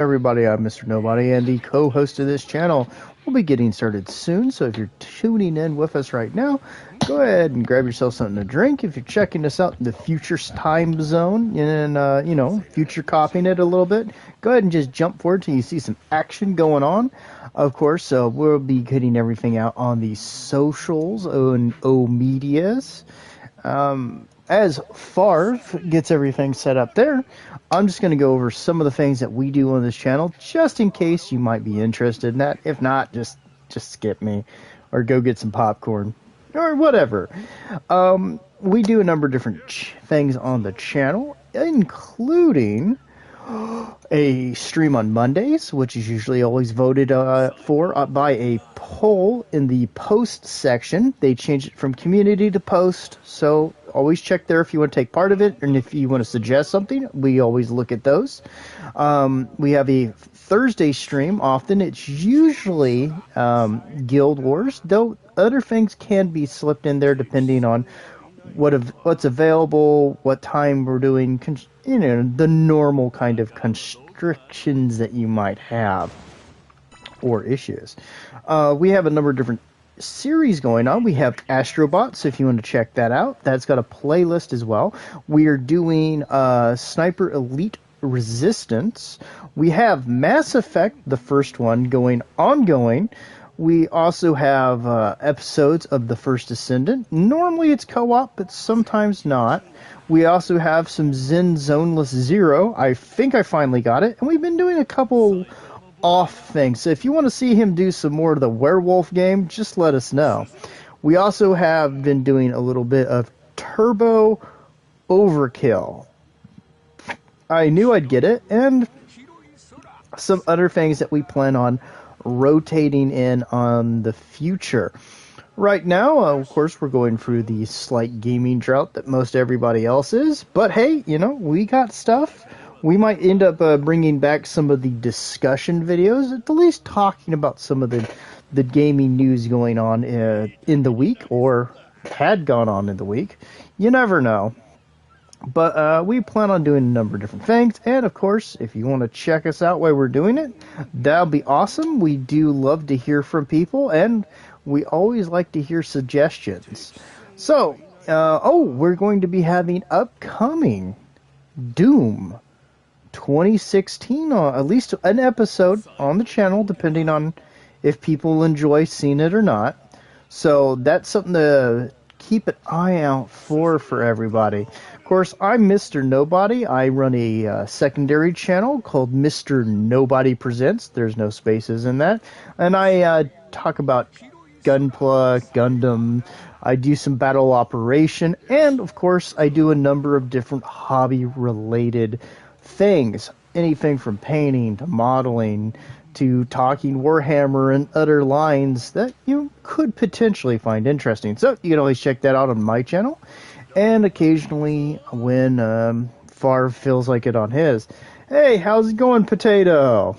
Everybody, I'm Mr. Nobody and the co-host of this channel. We'll be getting started soon, so if you're tuning in with us right now, go ahead and grab yourself something to drink. If you're checking us out in the future time zone and, future copying it a little bit, go ahead and just jump forward till you see some action going on. Of course, we'll be getting everything out on the socials and medias. As Farv gets everything set up there, I'm just going to go over some of the things that we do on this channel, just in case you might be interested in that. If not, just skip me, or go get some popcorn, or whatever. We do a number of different things on the channel, including a stream on Mondays, which is usually always voted for by a poll in the post section. They changed it from community to post, so always check there if you want to take part of it, and if you want to suggest something, we always look at those. We have a Thursday stream often. It's usually Guild Wars, though other things can be slipped in there depending on what's available, what time we're doing, the normal kind of constrictions that you might have or issues. We have a number of different series going on. We have Astrobots, if you want to check that out. That's got a playlist as well. We are doing Sniper Elite Resistance. We have Mass Effect, the first one, ongoing. We also have episodes of The First Ascendant. Normally it's co-op, but sometimes not. We also have some Zen Zoneless Zero. I think I finally got it. And we've been doing a couple off things. So if you want to see him do some more of the werewolf game, just let us know. We also have been doing a little bit of Turbo Overkill. I knew I'd get it. And some other things that we plan on rotating in on the future. Right now, of course, we're going through the slight gaming drought that most everybody else is. But hey, we got stuff. We might end up bringing back some of the discussion videos, at least talking about some of the gaming news going on in the week, or had gone on in the week. You never know. But we plan on doing a number of different things, and of course, if you want to check us out while we're doing it, that'll be awesome. We do love to hear from people, and we always like to hear suggestions. So, we're going to be having upcoming Doom 2016, at least an episode on the channel, depending on if people enjoy seeing it or not. So that's something to keep an eye out for everybody. Of course, I'm Mr. Nobody. I run a secondary channel called Mr. Nobody Presents. There's no spaces in that. And I talk about Gunpla, Gundam. I do some battle operation. And, of course, I do a number of different hobby-related things. Anything from painting to modeling to talking Warhammer and other lines that you could potentially find interesting. So you can always check that out on my channel. And occasionally when Favre feels like it on his. Hey, how's it going, Potato?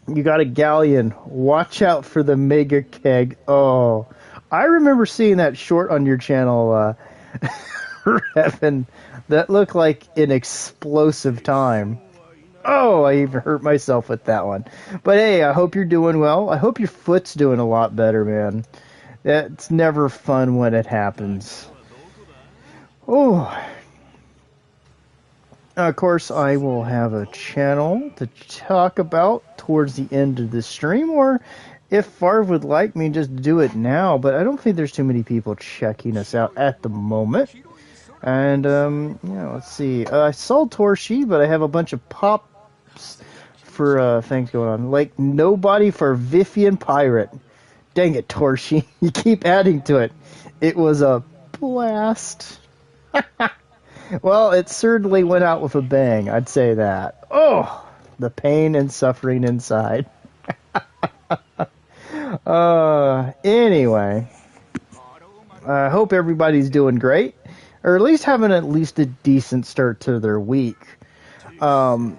You got a galleon. Watch out for the mega keg. Oh, I remember seeing that short on your channel, Revan. That looked like an explosive time. Oh, I even hurt myself with that one. But hey, I hope you're doing well. I hope your foot's doing a lot better, man. It's never fun when it happens. Oh. Of course, I will have a channel to talk about towards the end of the stream, or if Favre would like me, just do it now. But I don't think there's too many people checking us out at the moment. And, let's see. I sold Torshi, but I have a bunch of pops for things going on. Like, nobody for Vifian Pirate. Dang it, Torshi. You keep adding to it. It was a blast. Well, it certainly went out with a bang, I'd say that. Oh, the pain and suffering inside. Anyway. I hope everybody's doing great. Or at least having at least a decent start to their week. I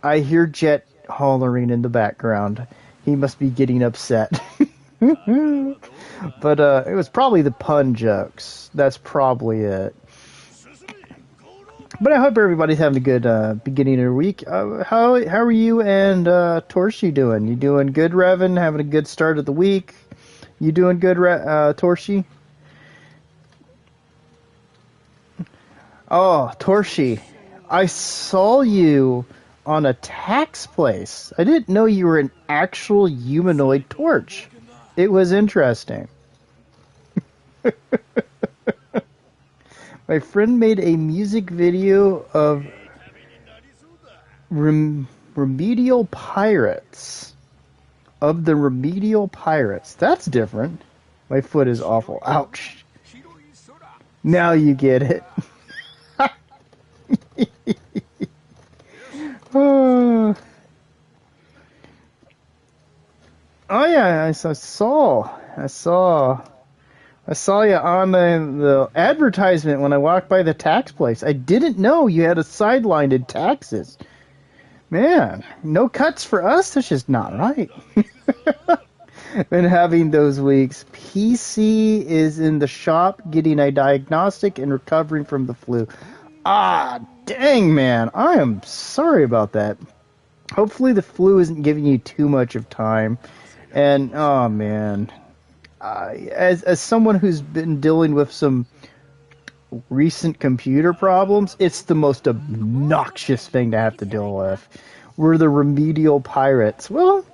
hear Jet hollering in the background. He must be getting upset. But it was probably the pun jokes. That's probably it. But I hope everybody's having a good beginning of the week. How are you and Torshi doing? You doing good, Revan? Having a good start of the week? You doing good, Torshi? Oh, Torshi, I saw you on a tax place. I didn't know you were an actual humanoid torch. It was interesting. My friend made a music video of Remedial Pirates. Of the Remedial Pirates. That's different. My foot is awful. Ouch. Now you get it. Oh yeah, I saw you on the advertisement when I walked by the tax place. I didn't know you had a sideline in taxes. Man, no cuts for us. That's just not right. Been having those weeks. PC is in the shop getting a diagnostic and recovering from the flu. Ah, dang, man. I am sorry about that. Hopefully the flu isn't giving you too much of time. And, oh, man. As someone who's been dealing with some recent computer problems, it's the most obnoxious thing to have to deal with. We're the remedial pirates. Well,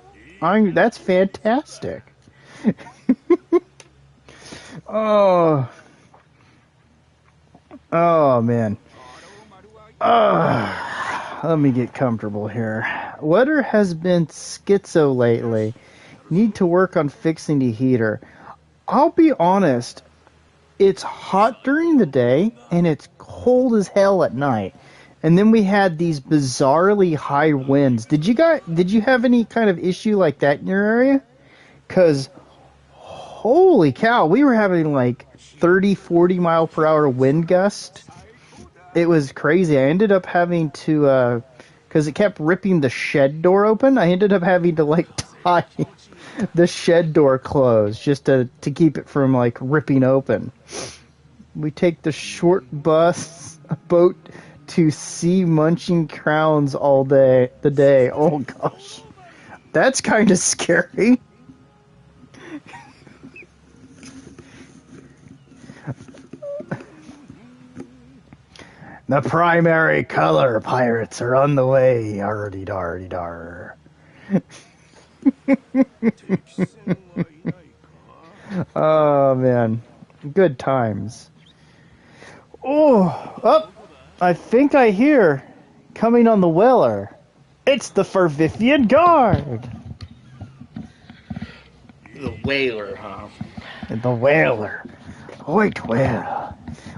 that's fantastic. Oh, man. Let me get comfortable here. Weather has been schizo lately. Need to work on fixing the heater. I'll be honest. It's hot during the day and it's cold as hell at night. And then we had these bizarrely high winds. Did you have any kind of issue like that in your area? 'Cause holy cow, we were having like 30, 40 mile per hour wind gust. It was crazy. I ended up having to, because it kept ripping the shed door open, I ended up having to like tie the shed door closed just to keep it from like ripping open. We take the short boat to see munching crowns all day. Oh gosh, that's kind of scary. The primary color pirates are on the way. Ardy dardy dar. Oh man, good times. Oh, I think I hear coming on the Weller. It's the Fervifian Guard. The whaler, huh? The whaler. Wait, where?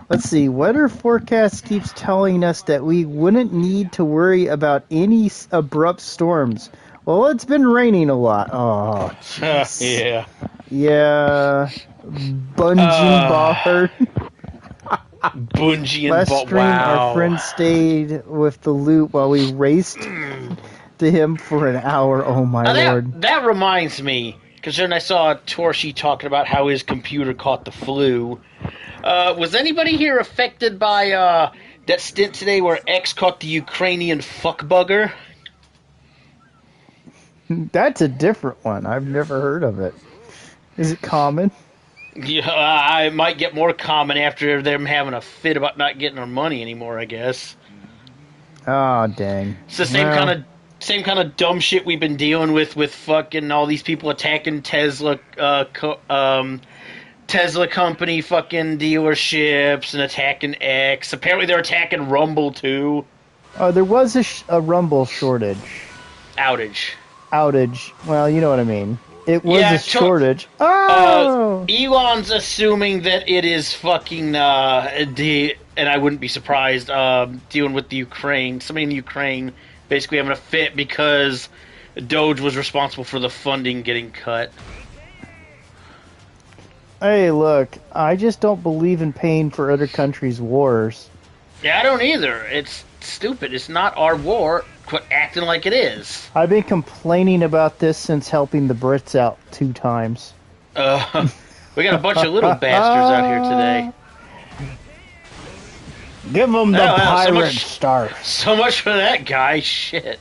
Let's see. Weather forecast keeps telling us that we wouldn't need to worry about any abrupt storms. Well, it's been raining a lot. Oh, jeez. Yeah. Yeah. Bungee bar. Bungie and Last stream, wow. our friend stayed with the loot while we raced to him for an hour. Oh, my lord. That reminds me, because then I saw Torshi talking about how his computer caught the flu. Was anybody here affected by that stint today where X caught the Ukrainian fuckbugger? That's a different one. I've never heard of it. Is it common? Yeah, it might get more common after them having a fit about not getting their money anymore, I guess. Oh, dang. It's the same kind of dumb shit we've been dealing with fucking all these people attacking Tesla Tesla company fucking dealerships and attacking X. Apparently they're attacking Rumble too. There was a Rumble shortage. Outage. Well, you know what I mean. It was a shortage. Elon's assuming that it is fucking and I wouldn't be surprised dealing with the Ukraine. Somebody in the Ukraine basically having a fit because Doge was responsible for the funding getting cut. Hey, look, I just don't believe in paying for other countries' wars. Yeah, I don't either. It's stupid. It's not our war. Quit acting like it is. I've been complaining about this since helping the Brits out 2 times. We got a bunch of little bastards out here today. Give him the Oh, wow, pirate star. So much for that guy. Shit.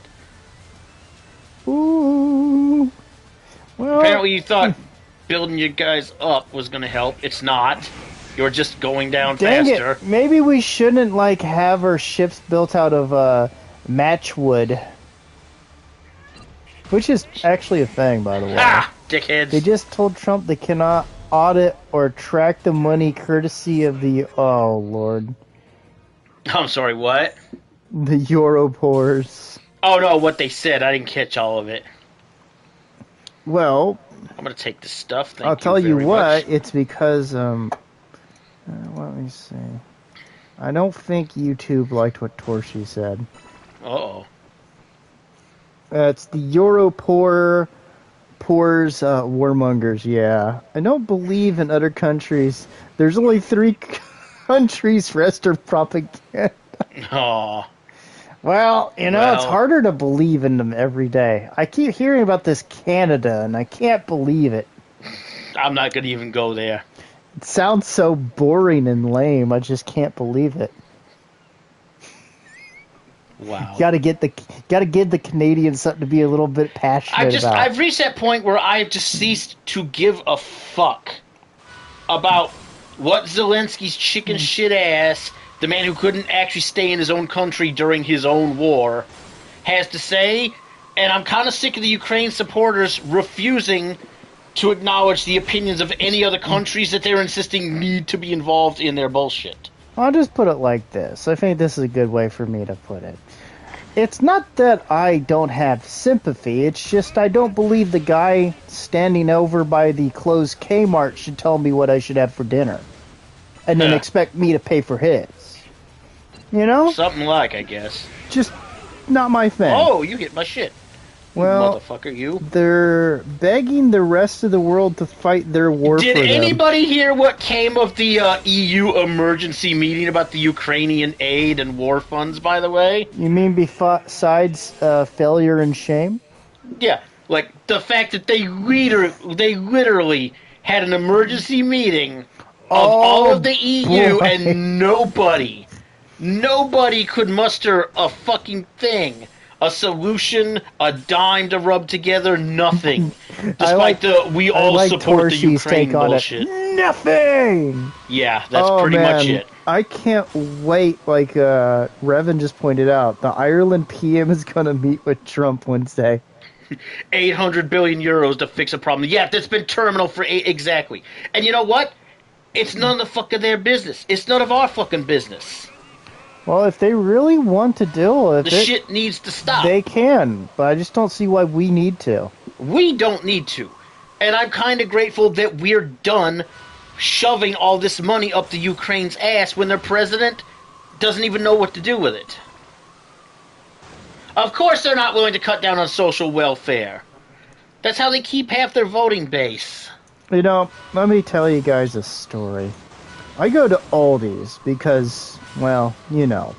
Ooh. Well, Apparently you thought building your guys up was going to help. It's not. You're just going down dang faster. it. Maybe we shouldn't, like, have our ships built out of, matchwood. Which is actually a thing, by the way. Ha! Dickheads. They just told Trump they cannot audit or track the money courtesy of the... Oh, Lord. I'm sorry, what? The Europors. Oh, no, what they said. I didn't catch all of it. Well... I'm going to take this stuff. Thank I'll tell you very what, much. it's because, let me see. I don't think YouTube liked what Torshi said. Uh-oh. It's the Europors, warmongers, yeah. I don't believe in other countries. There's only 3 countries, rest are propaganda. Aw. Well, you know, it's Well. harder to believe in them every day. I keep hearing about this Canada, and I can't believe it. I'm not going to even go there. It sounds so boring and lame, I just can't believe it. Wow. Gotta give the Canadians something to be a little bit passionate about. I've reached that point where I've just ceased to give a fuck about what Zelensky's chicken shit ass, the man who couldn't actually stay in his own country during his own war, has to say, and I'm kind of sick of the Ukraine supporters refusing to acknowledge the opinions of any other countries that they're insisting need to be involved in their bullshit. I'll just put it like this. I think this is a good way for me to put it. It's not that I don't have sympathy, it's just I don't believe the guy standing over by the closed Kmart should tell me what I should have for dinner. And then expect me to pay for his. You know? Something like, I guess. Just not my thing. Oh, you hit my shit. Well, Motherfucker, you. They're begging the rest of the world to fight their war for them. Did anybody hear what came of the EU emergency meeting about the Ukrainian aid and war funds, by the way? You mean besides failure and shame? Yeah, like the fact that they literally had an emergency meeting of all of the EU boy. and nobody could muster a fucking thing. A solution, a dime to rub together, nothing. Despite we all support the Ukraine bullshit. Nothing! Yeah, that's pretty much it. I can't wait, like Revan just pointed out, the Ireland PM is going to meet with Trump Wednesday. 800 billion euros to fix a problem. Yeah, that's been terminal for exactly. And you know what? It's none of the fuck of their business. It's none of our fucking business. Well, if they really want to deal with it, shit needs to stop. They can, but I just don't see why we need to. We don't need to. And I'm kind of grateful that we're done shoving all this money up the Ukraine's ass when their president doesn't even know what to do with it. Of course they're not willing to cut down on social welfare. That's how they keep half their voting base. You know, let me tell you guys a story. I go to Aldi's because, well, you know.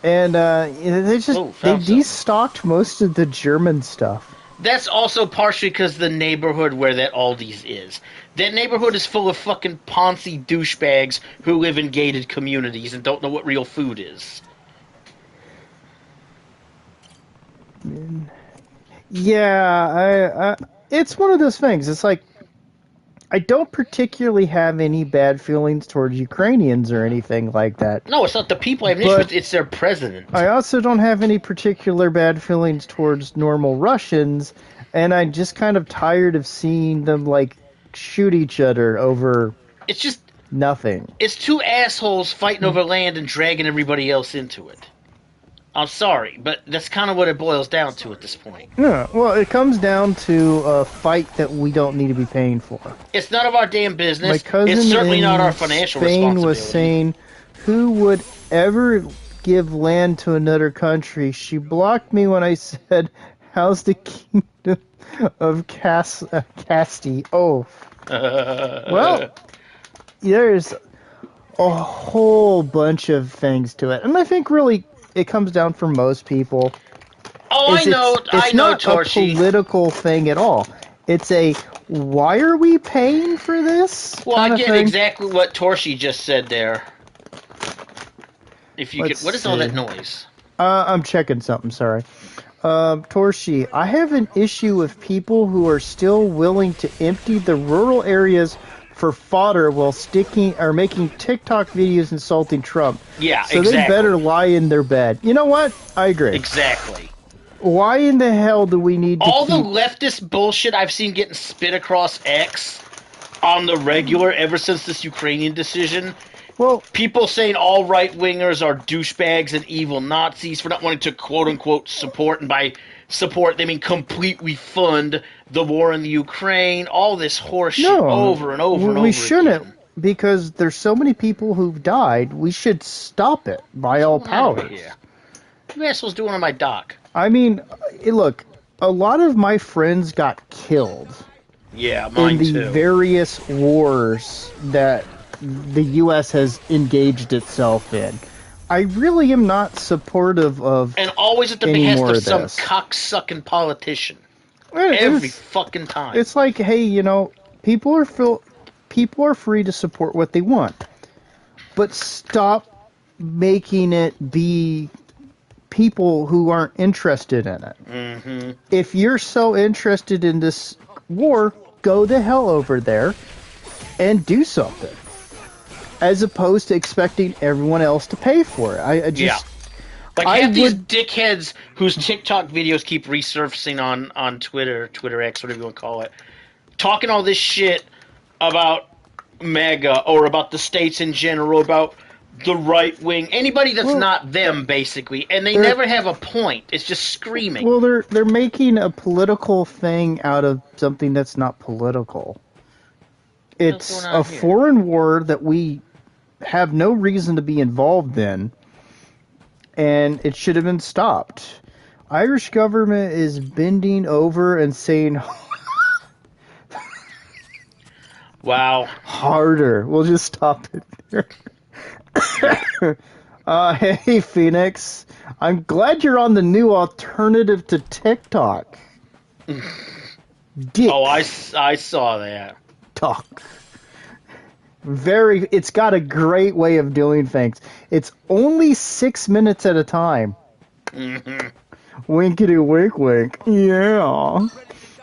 And they destocked most of the German stuff. That's also partially because the neighborhood where that Aldi's is. That neighborhood is full of fucking Ponzi douchebags who live in gated communities and don't know what real food is. Yeah, it's one of those things. It's like, I don't particularly have any bad feelings towards Ukrainians or anything like that. No, it's not the people I have an issue with, it's their president. I also don't have any particular bad feelings towards normal Russians, and I'm just kind of tired of seeing them, like, shoot each other over it's just nothing. It's two assholes fighting over land and dragging everybody else into it. I'm sorry, but that's kind of what it boils down to at this point. Yeah, well, it comes down to a fight that we don't need to be paying for. It's none of our damn business. My cousin it's certainly in not our financial Spain responsibility. Was saying, who would ever give land to another country? She blocked me when I said, how's the kingdom of Casti? Oh. Well, there's a whole bunch of things to it. And I think really it comes down for most people. Oh, I know, it's not Torshi. A political thing at all. It's a, why are we paying for this? Well, I get exactly what Torshi just said there. If you could, Let's what is all see. that noise? I'm checking something, sorry. Torshi, I have an issue with people who are still willing to empty the rural areas for fodder while sticking or making TikTok videos insulting Trump. Yeah, So they better exactly. lie in their bed. You know what? I agree. Exactly. Why in the hell do we need to All the keep... leftist bullshit I've seen getting spit across X on the regular ever since this Ukrainian decision. Well, People saying all right wingers are douchebags and evil Nazis for not wanting to quote unquote support, and by support they mean completely fund the war in the Ukraine. All this horse shit no, over and over and we over shouldn't, again. because there's so many people who've died. We should stop it by What's all going on over powers. here? What are you assholes doing on my dock? I mean, look, a lot of my friends got killed Yeah, in mine the too. various wars that the U.S. has engaged itself in. I really am not supportive of And always at the any behest more of of some this. cocksucking politician. Every It's, fucking time. it's like, hey, people are free to support what they want, but stop making it be people who aren't interested in it. Mm-hmm. If you're so interested in this war, go the hell over there and do something, as opposed to expecting everyone else to pay for it. I Yeah. just, Like I half these would, dickheads whose TikTok videos keep resurfacing on Twitter, Twitter X, whatever you want to call it, talking all this shit about MAGA or about the states in general, about the right wing, anybody that's well, not them, basically, and they they're, never have a point. It's just screaming. they're making a political thing out of something that's not political. What the hell's going It's a on here? foreign war that we have no reason to be involved in, and it should have been stopped. Irish government is bending over and saying Wow. harder. We'll just stop it there. Hey Phoenix, I'm glad you're on the new alternative to TikTok. Dick Oh, I saw that. talk. It's got a great way of doing things. It's only 6 minutes at a time. Mm-hmm. Winkety wink wink. Yeah.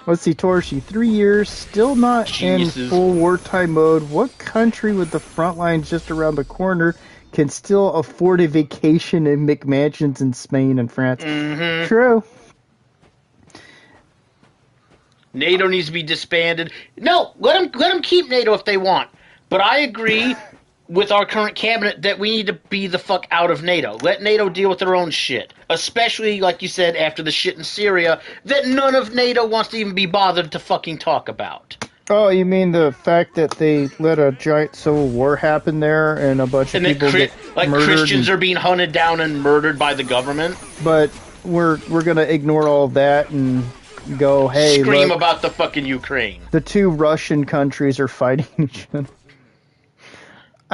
Let's see, Torshi, 3 years, still not in Geniuses. full wartime mode. What country with the front lines just around the corner can still afford a vacation in McMansions in Spain and France? Mm-hmm. True. NATO needs to be disbanded. No, let them keep NATO if they want. But I agree with our current cabinet that we need to be the fuck out of NATO. Let NATO deal with their own shit. Especially, like you said, after the shit in Syria that none of NATO wants to even be bothered to fucking talk about. Oh, you mean the fact that they let a giant civil war happen there and a bunch of And that people get murdered? Christians are being hunted down and murdered by the government. But we're gonna ignore all of that and go, hey, Scream look, about the fucking Ukraine. the two Russian countries are fighting each other.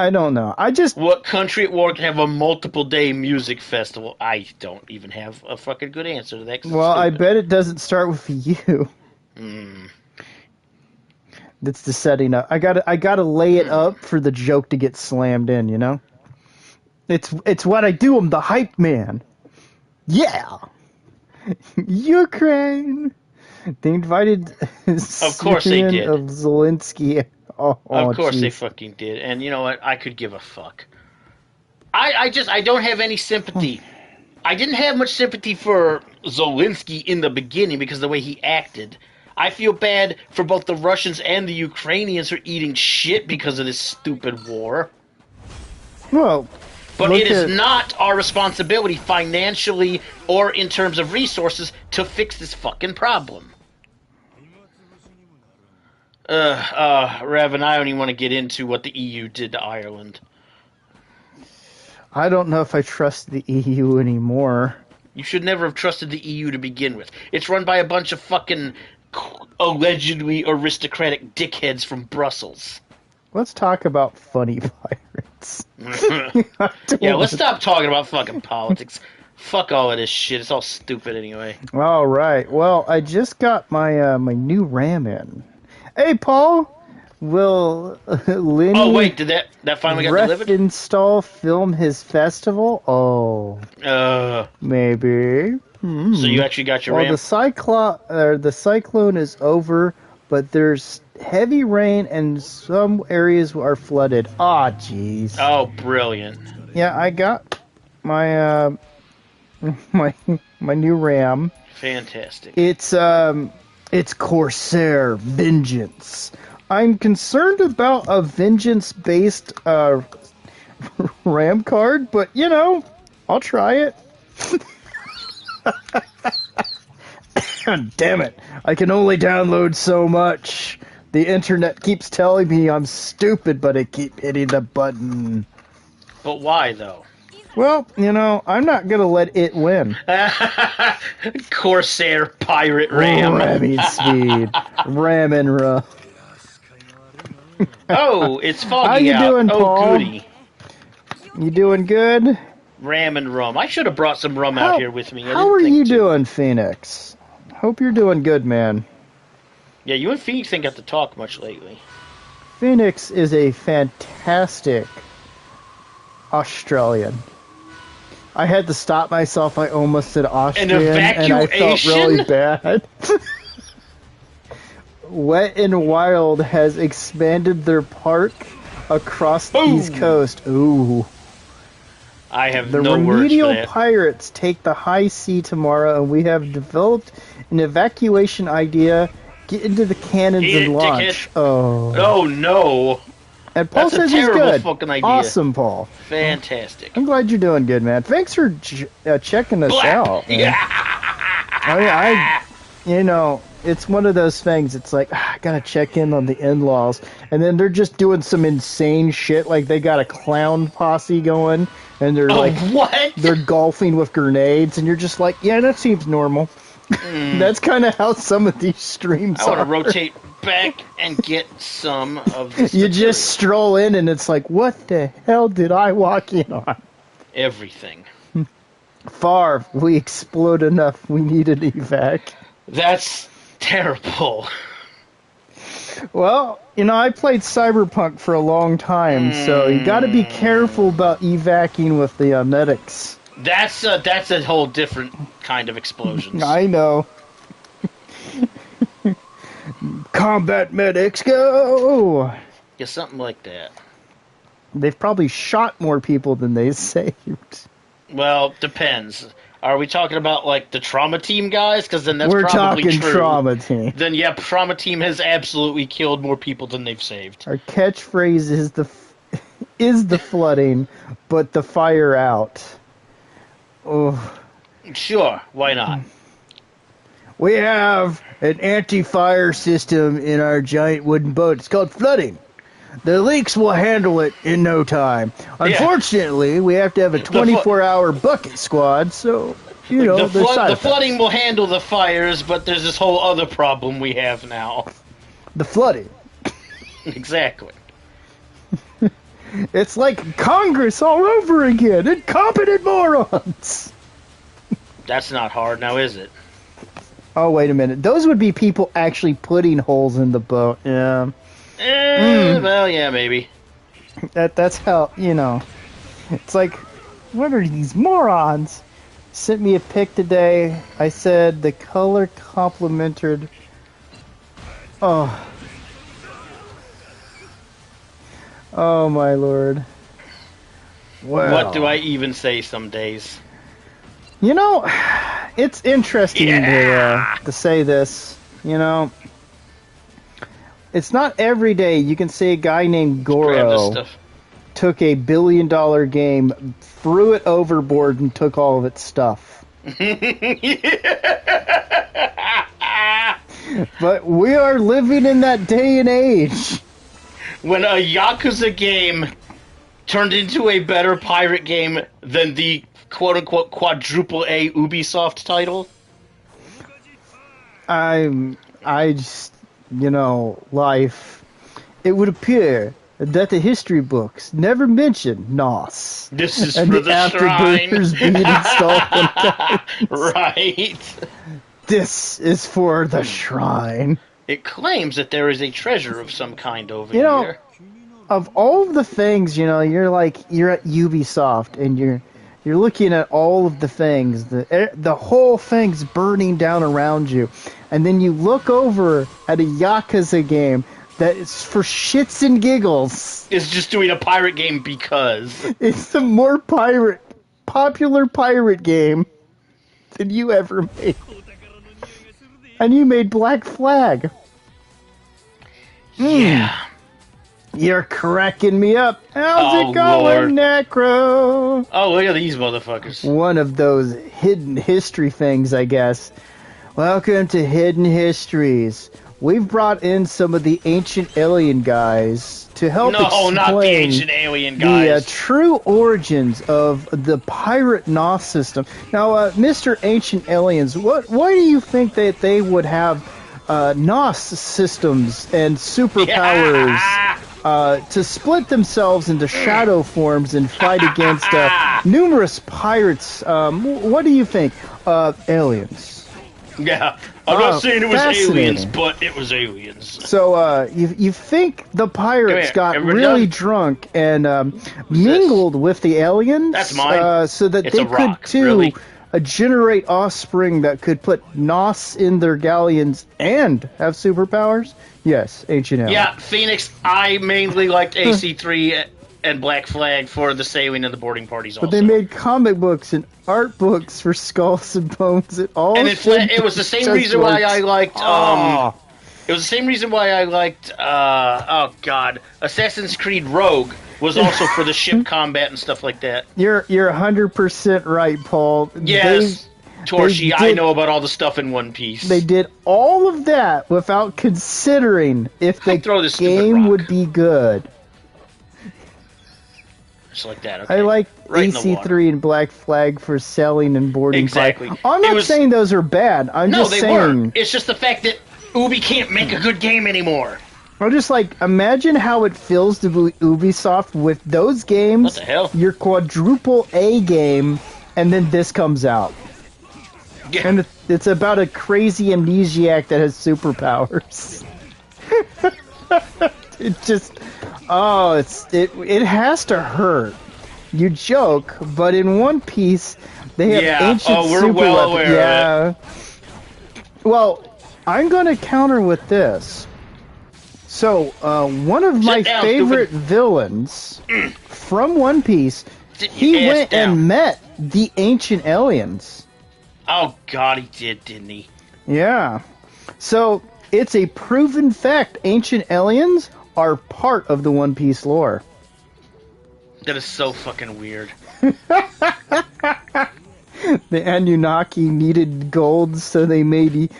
I don't know. I just... What country at war can have a multiple day music festival? I don't even have a fucking good answer to that. Well, I bet it doesn't start with you. That's the setting up. I gotta lay it up for the joke to get slammed in, you know? It's what I do. I'm the hype man. Yeah! Ukraine! They invited Of course they Syrian did. of Zelensky. Oh, Of course they geez. fucking did. And you know what? I could give a fuck. I don't have any sympathy. I didn't have much sympathy for Zelensky in the beginning because of the way he acted. I feel bad for both the Russians and the Ukrainians who are eating shit because of this stupid war. Well, But look it is at- not our responsibility financially or in terms of resources to fix this fucking problem. Rev, I don't even want to get into what the EU did to Ireland. I don't know if I trust the EU anymore. You should never have trusted the EU to begin with. It's run by a bunch of fucking allegedly aristocratic dickheads from Brussels. Let's talk about funny pirates. Yeah, let's stop talking about fucking politics. Fuck all of this shit. It's all stupid anyway. All right. Well, I just got my my new RAM in. Hey, Paul. Will Oh Lenny wait, did that finally got delivered? Refenstall film his festival? Oh, Uh, maybe. so you actually got your Well, ram? the cyclone is over, but there's heavy rain and some areas are flooded. Ah, jeez. Oh, brilliant! Yeah, I got my my my new ram. Fantastic. It's Corsair Vengeance. I'm concerned about a vengeance-based RAM card, but I'll try it. God damn it! I can only download so much. The internet keeps telling me I'm stupid, but I keep hitting the button. But why though? Well, I'm not gonna let it win. Corsair pirate ram. Ramming speed, ramming rough. Oh, it's How foggy you out. doing, Oh, Paul? goody. You doing good? Ram and rum. I should have brought some rum out here with me. How are you doing, Phoenix? Hope you're doing good, man. Yeah, you and Phoenix ain't got to talk much lately. Phoenix is a fantastic Australian. I had to stop myself. I almost said Austrian, and I felt really bad. Wet and Wild has expanded their park across the East Coast. Ooh. I have the no words for remedial that. pirates take the high sea tomorrow, and we have developed an evacuation idea. Get into the cannons and launch. Oh no! And Paul says he's good. Fucking idea. Awesome, Paul. Fantastic. I'm glad you're doing good, man. Thanks for checking us out. Man. Yeah. It's one of those things. It's like, I gotta check in on the in-laws, and then they're just doing some insane shit. Like they got a clown posse going, and they're what? They're golfing with grenades, and you're just like, yeah, that seems normal. That's kind of how some of these streams are. I want to rotate back and get some of this. You just stroll in, and it's like, what the hell did I walk in on? Everything. Favre, we explode enough. We need an evac. That's terrible. Well, I played Cyberpunk for a long time, so you got to be careful about evacing with the medics. That's a whole different kind of explosions. I know. Combat medics, go! Yeah, something like that. They've probably shot more people than they saved. Well, depends. Are we talking about like the trauma team guys? Because then that's We're probably talking true. trauma team. Then yeah, trauma team has absolutely killed more people than they've saved. Our catchphrase is the flooding, but the fire out. Oh. Sure, why not? We have an anti-fire system in our giant wooden boat. It's called flooding. The leaks will handle it in no time. Unfortunately, we have to have a 24-hour bucket squad, so, the flooding will handle the fires, but there's this whole other problem we have now. The flooding. Exactly. It's like Congress all over again. Incompetent morons. That's not hard now, is it? Oh, wait a minute. Those would be people actually putting holes in the boat. Yeah. Well, yeah, maybe. That's how, It's like, what are these morons? Sent me a pic today. I said the color complemented. Oh. Oh, my lord. Wow. What do I even say some days? It's interesting to say this. It's not every day you can say a guy named Goro took a $1 billion game, threw it overboard, and took all of its stuff. But we are living in that day and age. When a Yakuza game turned into a better pirate game than the quote-unquote quadruple A Ubisoft title? I just, life. It would appear that the history books never mention NOS. This is and for the afterburners shrine. being installed. Right. This is for the shrine. It claims that there is a treasure of some kind over You know, here. of all of the things, you're at Ubisoft and you're looking at all of the things, the whole thing's burning down around you, and then you look over at a Yakuza game that is for shits and giggles. It's just doing a pirate game because. It's the more popular pirate game than you ever made, and you made Black Flag. Yeah. You're cracking me up. How's Oh, it going, Lord. Necro? Oh, look at these motherfuckers. One of those hidden history things, I guess. Welcome to Hidden Histories. We've brought in some of the ancient alien guys to help explain not the ancient alien the guys. true origins of the pirate NOS system. Now, Mr. Ancient Aliens, why do you think that they would have NOS systems and superpowers to split themselves into shadow forms and fight against numerous pirates? What do you think? Aliens. Yeah, I'm not saying it was aliens, fascinating. but it was aliens. So you think the pirates got Everybody really done? drunk and mingled with the aliens? That's mine. So that It's they a rock, could too really. generate offspring that could put NOS in their galleons and have superpowers? Yes, ancient aliens. Yeah, Phoenix, I mainly liked AC3 and Black Flag for the sailing and the boarding parties also. But they made comic books and art books for Skulls and Bones and all. And it was the same reason why I liked... It was the same reason why I liked, Assassin's Creed Rogue was also for the ship combat and stuff like that. You're 100% right, Paul. Yes, Torshi, they I did- know about all the stuff in One Piece. They did all of that without considering if the I'd throw this stupid game rock. would be good. Just like that, okay. I like Right in the water. AC3 and Black Flag for selling and boarding. Exactly. I'm It not was- saying those are bad. I'm No, just they saying. weren't. It's just the fact that Ubi can't make a good game anymore. I'm just like, imagine how it feels to be Ubisoft with those games. What the hell? Your quadruple A game, and then this comes out. Yeah. And it's about a crazy amnesiac that has superpowers. It just, it has to hurt. You joke, but in One Piece they have Yeah. ancient Oh, we're super well weapons. aware of Yeah. Well, I'm going to counter with this. So, one of my down, favorite villains from One Piece, Sit he your ass went down. and met the ancient aliens. Oh, God, he did, didn't he? Yeah. So, it's a proven fact. Ancient aliens are part of the One Piece lore. That is so fucking weird. The Anunnaki needed gold, so they made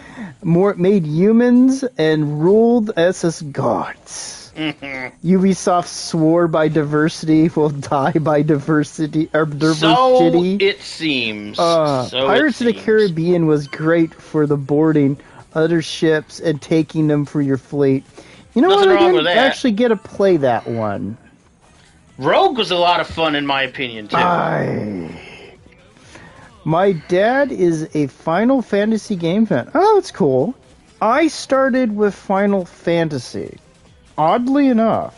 humans and ruled us as gods. Ubisoft swore by diversity will die by diversity. Or So diversity. it seems. Pirates of the Caribbean was great for the boarding other ships and taking them for your fleet. You know Nothing what? I wrong didn't with that. actually get to play that one. Rogue was a lot of fun, in my opinion, too. My dad is a Final Fantasy game fan. Oh, that's cool. I started with Final Fantasy. Oddly enough,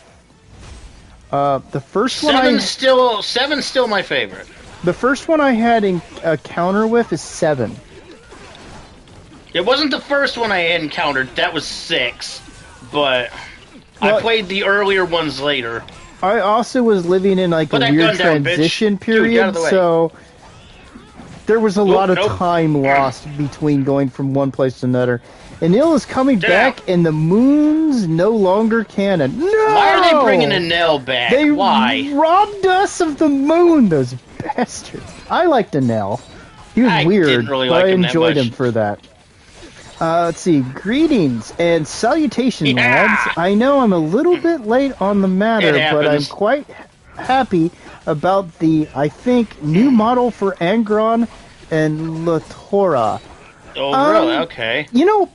the first one Seven's still my favorite. the first one I had in a counter with is 7. It wasn't the first one I encountered. That was 6. But Well- I played the earlier ones later. I also was living in like Put a that weird gun down, bitch. transition Dude, get out period, of the way. so there was a lot of nope. time lost between going from one place to another. And Neil is coming Get back, out. and the moon's no longer canon. No! Why are they bringing Enel back? They Why? robbed us of the moon, those bastards. I liked Enel. He was I weird, didn't really but like I him that enjoyed much. him for that. Let's see. Greetings and salutations, Yeah. lads. I know I'm a little bit late on the matter, It but I'm happens. quite happy about the, I think, new model for Angron and Latora. Oh, really? Okay. You know,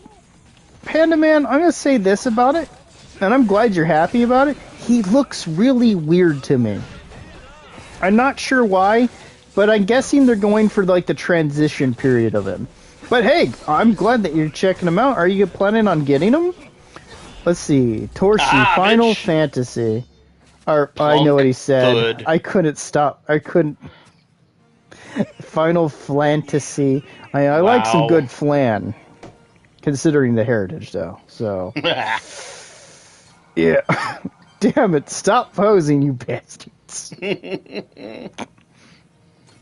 Panda Man, I'm going to say this about it, and I'm glad you're happy about it. He looks really weird to me. I'm not sure why, but I'm guessing they're going for like the transition period of him. But hey, I'm glad that you're checking him out. Are you planning on getting him? Let's see. Torshi, Final bitch. Fantasy. Or, I Plunk know what he said. thud. I couldn't stop. I couldn't. Final Fantasy. I like some Wow. good flan. Considering the heritage, though. So. Yeah. Damn it. Stop posing, you bastards.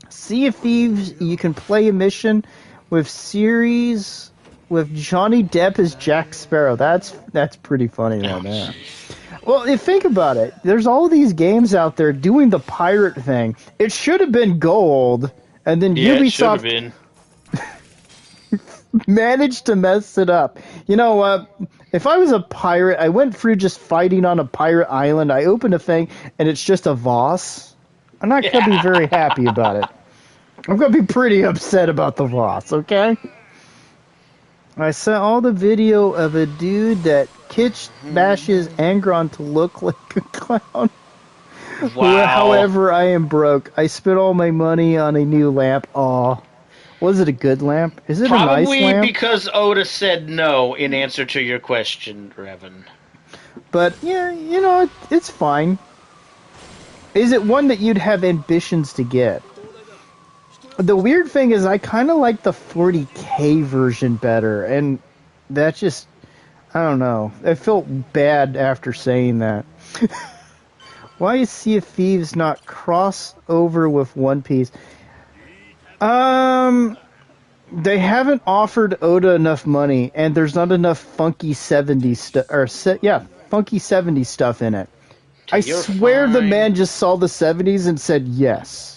Sea of Thieves, you can play a mission with series with Johnny Depp as Jack Sparrow. That's pretty funny right there. Well, if think about it, there's all these games out there doing the pirate thing. It should have been gold, and then Yeah, it should have Ubisoft been. managed to mess it up. You know what? If I was a pirate, I went through just fighting on a pirate island. I opened a thing, and it's just a Voss. I'm not going to be very happy about it. I'm going to be pretty upset about the Voss, okay? I saw all the video of a dude that kitsch bashes Angron to look like a clown. Wow. However, I am broke. I spent all my money on a new lamp. Aw. Was it a good lamp? Is it a nice Probably lamp? because Oda said no in answer to your question, Revan. But, yeah, you know, it's fine. Is it one that you'd have ambitions to get? The weird thing is I kind of like the 40K version better, and that just, I don't know. I felt bad after saying that. Why is Sea of Thieves not crossover with One Piece? They haven't offered Oda enough money, and there's not enough funky 70s stuff, funky 70s stuff in it. I swear the man just saw the 70s and said yes.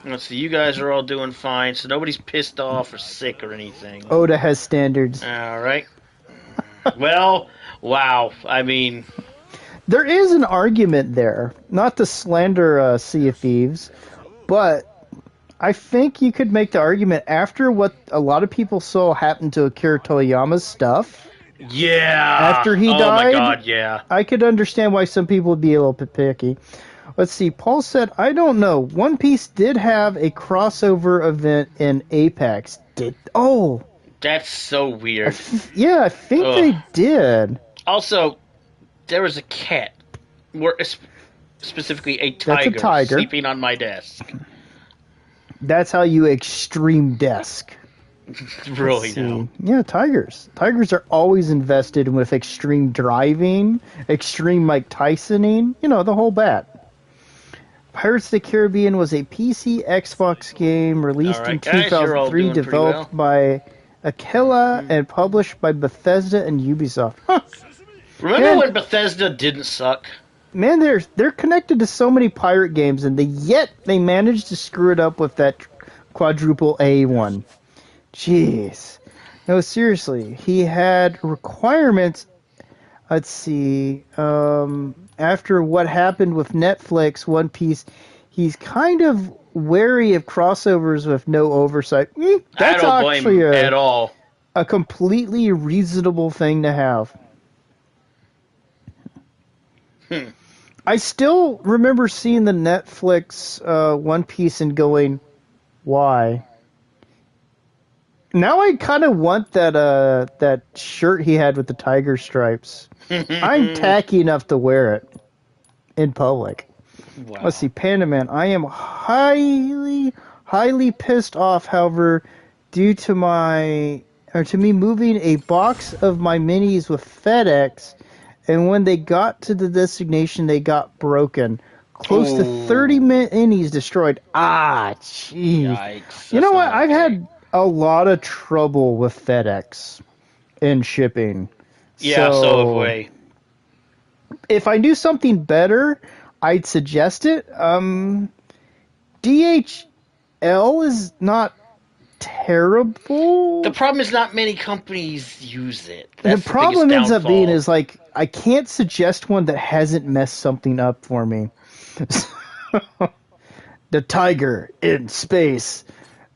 Let's see, you guys are all doing fine, so nobody's pissed off or sick or anything. Oda has standards. Alright. Well, wow. I mean... There is an argument there, not to slander Sea of Thieves, but I think you could make the argument after what a lot of people saw happen to Akira Toriyama's stuff. Yeah! After he died, oh my god, yeah. I could understand why some people would be a little bit picky. Let's see, Paul said, I don't know. One Piece did have a crossover event in Apex. That's so weird. I think they did. Also, there was a cat, more specifically a tiger, sleeping on my desk. That's how you extreme desk. Really now. Yeah, tigers. Tigers are always invested with extreme driving, extreme Mike Tysoning, the whole bat. Pirates of the Caribbean was a PC Xbox game released in 2003, developed by Aquila and published by Bethesda and Ubisoft. Huh. Remember when Bethesda didn't suck? Man, they're connected to so many pirate games, and yet they managed to screw it up with that quadruple A one. Jeez. No, seriously. He had requirements. Let's see. After what happened with Netflix, One Piece, he's kind of wary of crossovers with no oversight. That's I don't blame him at all. A completely reasonable thing to have. I still remember seeing the Netflix One Piece and going, why? Now I kind of want that shirt he had with the tiger stripes. I'm tacky enough to wear it in public. Wow. Let's see, Panda Man. I am highly pissed off, however, due to me moving a box of my minis with FedEx, and when they got to the destination, they got broken. Close to 30 minis destroyed. Ah, jeez. Yikes. You know what? I've had a lot of trouble with FedEx in shipping. Yeah, so have we. If I knew something better, I'd suggest it. DHL is not terrible. The problem is not many companies use it. That's the problem ends up being is like I can't suggest one that hasn't messed something up for me. The tiger in space.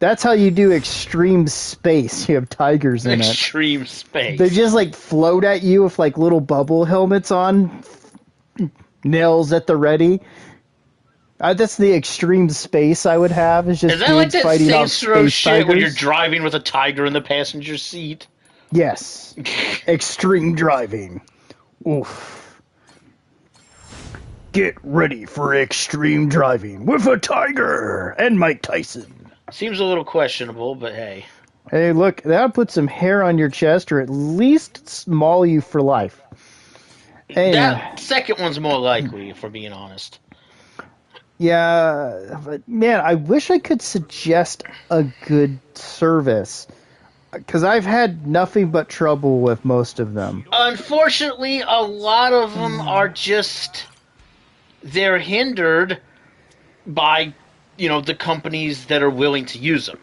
That's how you do extreme space. You have tigers in it. Extreme space. They just like float at you with like little bubble helmets on, nails at the ready. That's the extreme space I would have. Is that like that Saints Row shit when you're driving with a tiger in the passenger seat? Yes. Extreme driving. Oof. Get ready for extreme driving with a tiger and Mike Tyson. Seems a little questionable, but hey. Hey, look, that'll put some hair on your chest or at least maul you for life. Hey, That second one's more likely, if we're being honest. yeah, but man, I wish I could suggest a good service. Because I've had nothing but trouble with most of them. Unfortunately, a lot of them are just... They're hindered by, the companies that are willing to use them.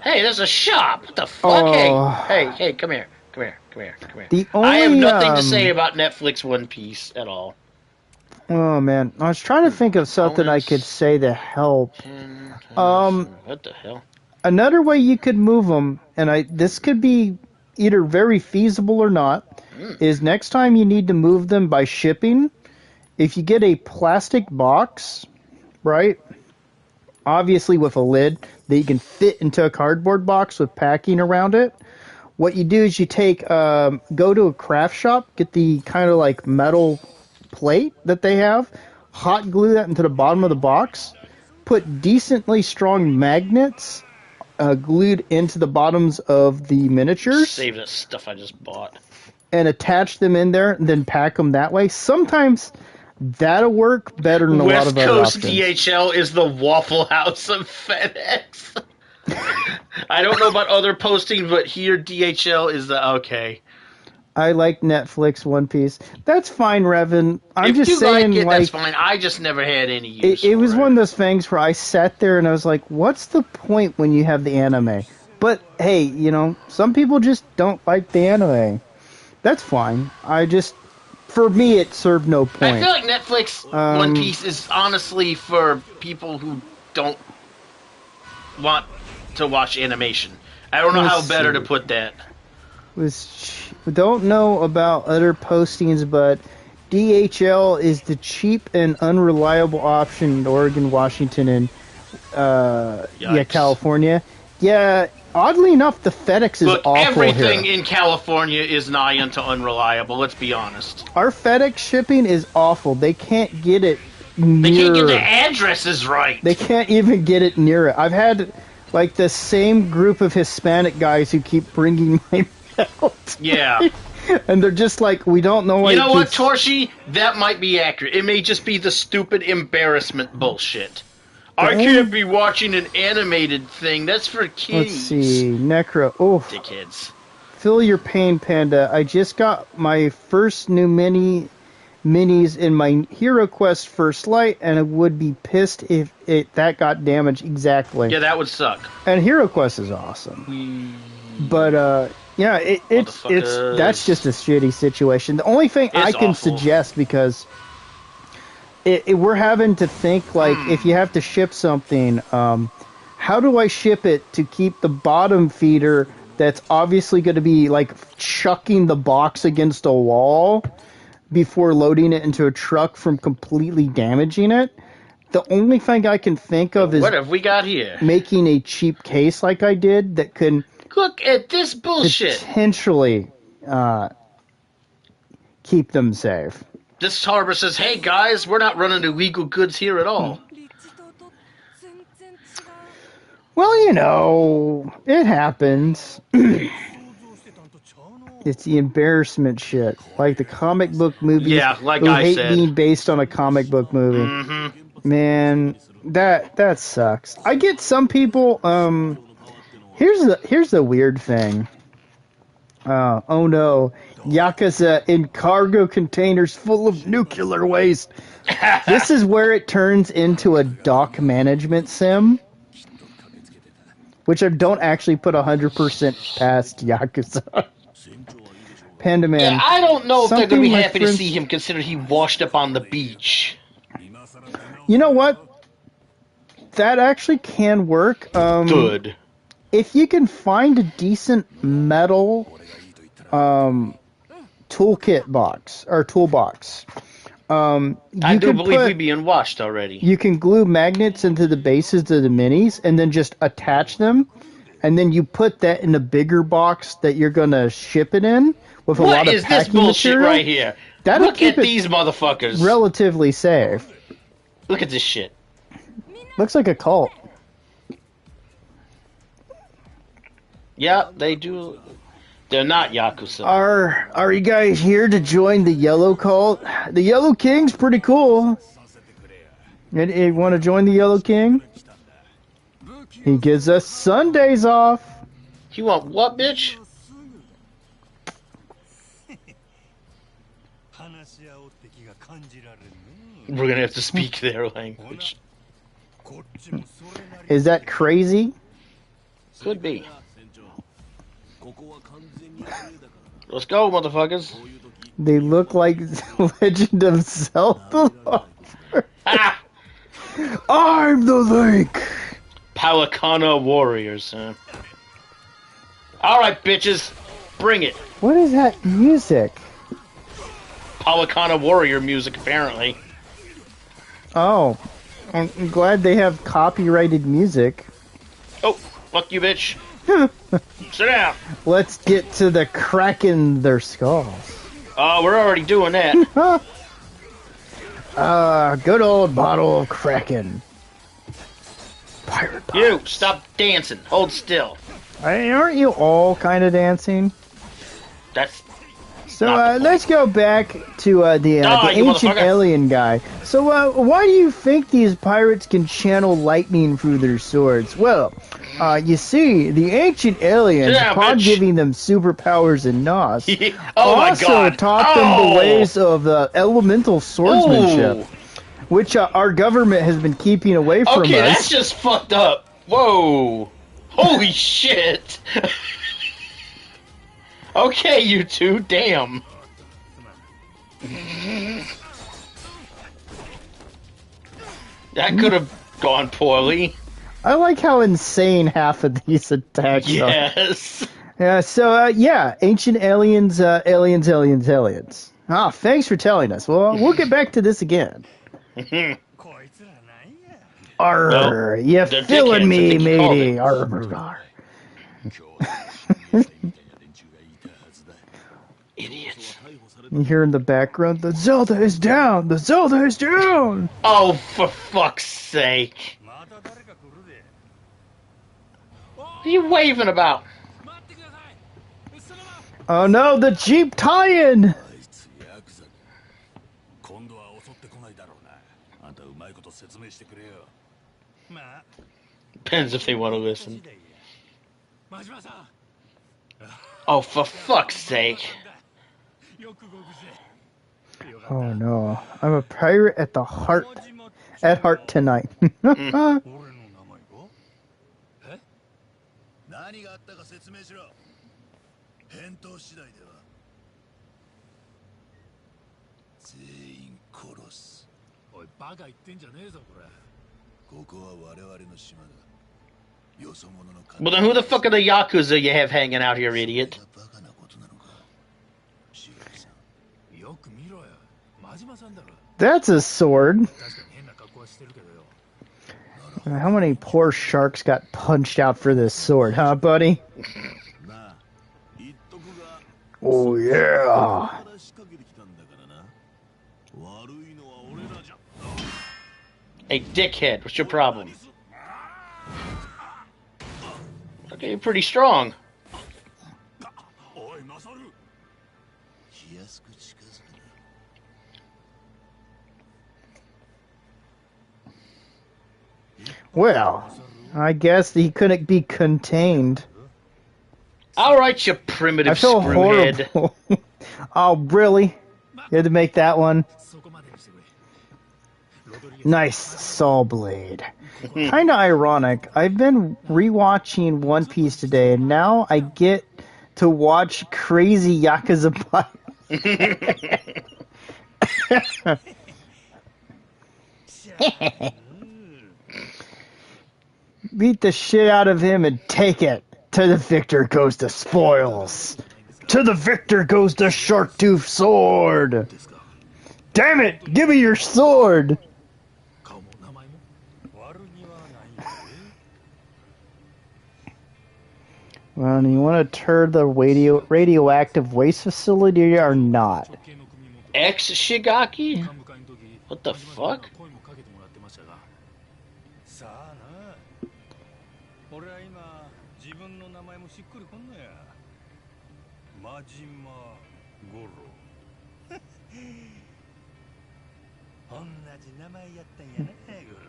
Hey, there's a shop. What the fuck? Oh. Hey, come here. Come here. The only, I have nothing to say about Netflix One Piece at all. Oh, man. I was trying to think of something I could say to help. What the hell? Another way you could move them, and this could be either very feasible or not, is next time you need to move them by shipping, if you get a plastic box, right, obviously with a lid that you can fit into a cardboard box with packing around it, what you do is you go to a craft shop, get the kind of like metal plate that they have, hot glue that into the bottom of the box, put decently strong magnets glued into the bottoms of the miniatures. Save that stuff I just bought. And attach them in there, and then pack them that way. Sometimes that'll work better than a lot of other options. West Coast DHL is the Waffle House of FedEx. I don't know about other postings, but here DHL is the okay. I like Netflix One Piece. That's fine, Revan. I'm just saying, like it, that's fine. I just never had any use. It was one of those things where I sat there and I was like, "What's the point when you have the anime?" But hey, some people just don't like the anime. That's fine. For me, it served no point. I feel like Netflix One Piece is honestly for people who don't want to watch animation. I don't know how better to put that. Don't know about other postings, but DHL is the cheap and unreliable option in Oregon, Washington, and California. Yeah, oddly enough, the FedEx is awful everything here. In California is nigh unto unreliable, let's be honest. Our FedEx shipping is awful. They can't get it near... They can't get the addresses right. They can't even get it near it. I've had, the same group of Hispanic guys who keep bringing my mail to me. And they're just like, we don't know why. You know what, Torshi? That might be accurate. It may just be the stupid embarrassment bullshit. I can't be watching an animated thing. That's for kids. Let's see. Necro. Oh. Dickheads. Feel your pain, Panda. I just got my first new minis in my Hero Quest First Light, and I would be pissed if that got damaged. Exactly. Yeah, that would suck. And Hero Quest is awesome. But, yeah, that's just a shitty situation. The only thing I can suggest, because... we're having to think, if you have to ship something, how do I ship it to keep the bottom feeder that's obviously going to be, chucking the box against a wall before loading it into a truck from completely damaging it? The only thing I can think of is... What have we got here? Making a cheap case like I did that can... Look at this bullshit! Potentially keep them safe. This harbor says, hey guys, we're not running illegal goods here at all. Well, it happens. It's the embarrassment shit. Like the comic book movie. Yeah, like I said. Being based on a comic book movie. Mm-hmm. Man, that sucks. I get some people, here's the weird thing. Oh no. Yakuza in cargo containers full of nuclear waste. This is where it turns into a dock management sim, which I don't actually put 100% past Yakuza. Panda Man. Yeah, I don't know if they're going to be happy to see him, considering he washed up on the beach. You know what? That actually can work. Good. If you can find a decent metal toolkit box or toolbox, I do believe we'd be unwashed already. You can glue magnets into the bases of the minis and then just attach them and then you put that in a bigger box that you're gonna ship it in with a What lot of is this packing bullshit material. right here? That'll Look keep at it these motherfuckers. relatively safe. Look at this shit. Looks like a cult. Yeah, they do. They're not Yakuza. Are you guys here to join the Yellow Cult? The Yellow King's pretty cool. You want to join the Yellow King? He gives us Sundays off. You want what, bitch? We're gonna have to speak their language. Is that crazy? Could be. Let's go, motherfuckers. They look like Legend of Zelda. Ah! I'm the Link. Palakana warriors, huh? Alright, bitches. Bring it. What is that music? Palakana warrior music, apparently. Oh, I'm glad they have copyrighted music. Oh, fuck you, bitch. Sit down. Let's get to the cracking their skulls. Oh, we're already doing that. Good old bottle of Kraken. Pirate Pirates. You, stop dancing. Hold still. Aren't you all kind of dancing? That's... So let's go back to the ancient alien guy. So why do you think these pirates can channel lightning through their swords? Well, you see, the ancient aliens, upon giving them superpowers and nos, also taught them the ways of elemental swordsmanship, which our government has been keeping away from us. Okay, that's just fucked up. Whoa. Holy shit. Okay, you two, damn. That could have gone poorly. I like how insane half of these attacks are. Yes. Yeah, so, ancient aliens, aliens. Ah, thanks for telling us. Well, we'll get back to this again. Arr, you feeling me, matey? Arr. Idiots. You hear in the background, the Zelda is down! The Zelda is down! Oh, for fuck's sake. What are you waving about? Oh no, the Jeep tie-in! Depends if they want to listen. Oh, for fuck's sake. Oh no, I'm a pirate at heart tonight. Well, then who the fuck are the Yakuza you have hanging out here, idiot? That's a sword. How many poor sharks got punched out for this sword, huh, buddy? Oh, yeah. Hey, dickhead, what's your problem? Okay, you're pretty strong. Well, I guess he couldn't be contained. Alright, you primitive I feel screwhead. horrible. Oh, really? You had to make that one? Nice saw blade. Kinda ironic. I've been rewatching One Piece today, and now I get to watch crazy Yakuza Beat the shit out of him and take it. To the victor goes the spoils. To the victor goes the shark-toothed sword. Damn it! Give me your sword! Well, do you want to tour the radioactive waste facility or not? Ex Shigaki? What the fuck? さあな。俺は今自分の名前もしっくりこんのや。マジマゴロ。同じ名前やったんやな、ゴロ。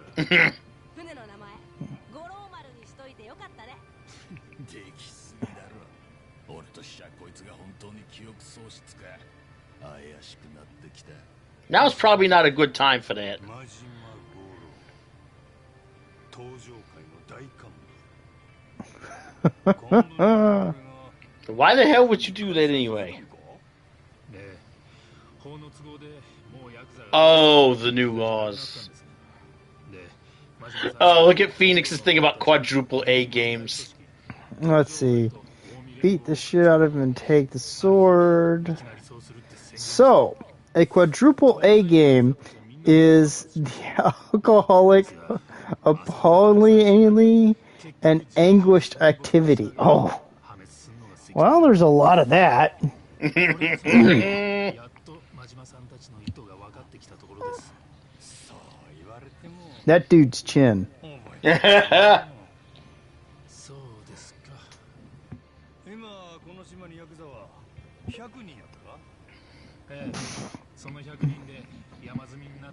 船の名前ゴロー丸にしといてよかったね。できすぎだろ。俺としちゃこいつが本当に記憶喪失か。怪しくなってきた。Now's probably not a good time for that. マジマゴロ。登場界の大幹部。 Why the hell would you do that anyway? Oh, the new laws. Oh, look at Phoenix's thing about quadruple A games. Let's see. Beat the shit out of him and take the sword. So, a quadruple A game is the alcoholic, appallingly, and anguished activity. Oh. Well, there's a lot of that. That dude's chin.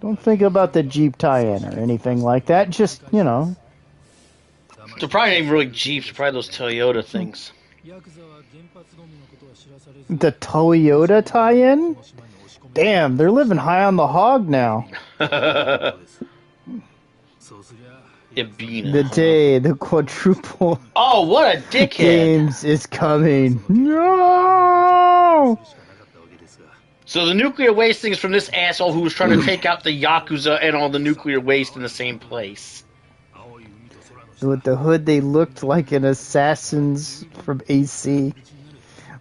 Don't think about the Jeep tie-in or anything like that. Just, you know. They're probably not even really Jeeps. They're probably those Toyota things. The Toyota tie-in? Damn, they're living high on the hog now. Ibina. The day the quadruple Oh, what a dickhead! games is coming. No! So the nuclear waste thing is from this asshole who was trying to take out the Yakuza and all the nuclear waste in the same place. With the hood, they looked like an assassins from AC.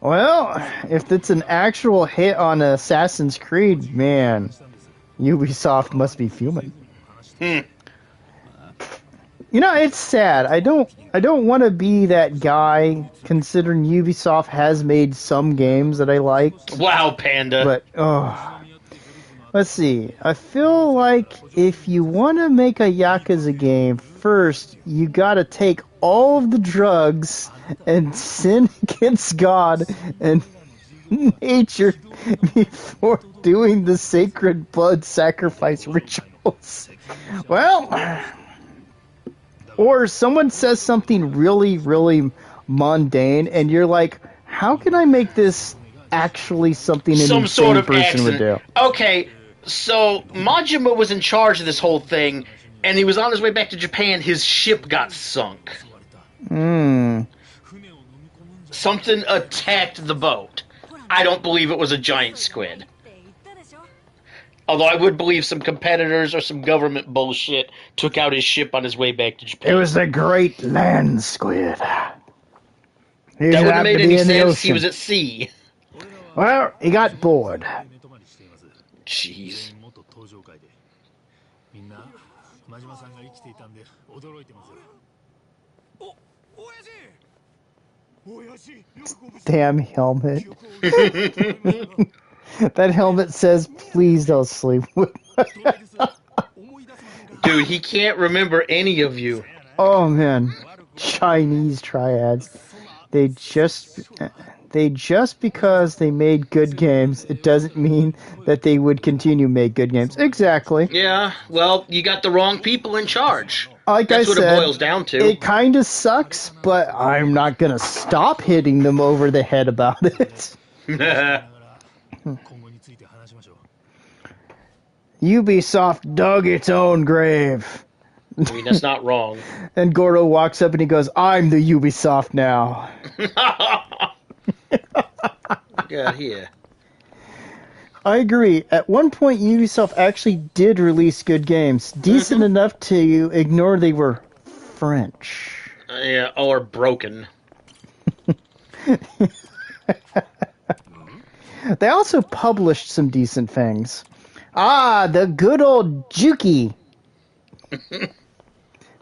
Well, if it's an actual hit on Assassin's Creed, man, Ubisoft must be fuming. You know, it's sad. I don't want to be that guy, considering Ubisoft has made some games that I like. Wow, Panda. But, let's see. I feel like if you want to make a Yakuza game, first, you gotta take all of the drugs and sin against God and nature before doing the sacred blood sacrifice rituals. Well, or someone says something really, really mundane, and you're like, how can I make this actually something an Some insane sort of person accident. would do? Okay, so Majima was in charge of this whole thing, and he was on his way back to Japan. His ship got sunk. Something attacked the boat. I don't believe it was a giant squid. Although I would believe some competitors or some government bullshit took out his ship on his way back to Japan. It was the great land squid. That wouldn't have made any sense. He was at sea. Well, he got bored. Jeez. Damn helmet. That helmet says, please don't sleep with me. Dude, he can't remember any of you. Oh, man. Chinese triads. They just because they made good games, it doesn't mean that they would continue to make good games. Exactly. Yeah, well, you got the wrong people in charge. Like That's I what said, it boils down to. It kind of sucks, but I'm not going to stop hitting them over the head about it. Ubisoft dug its own grave. I mean, that's not wrong. And Goro walks up and he goes, I'm the Ubisoft now. Yeah, here. I agree. At one point, Ubisoft actually did release good games. Decent enough to ignore they were French. Yeah, or broken. They also published some decent things. Ah, the good old Juki.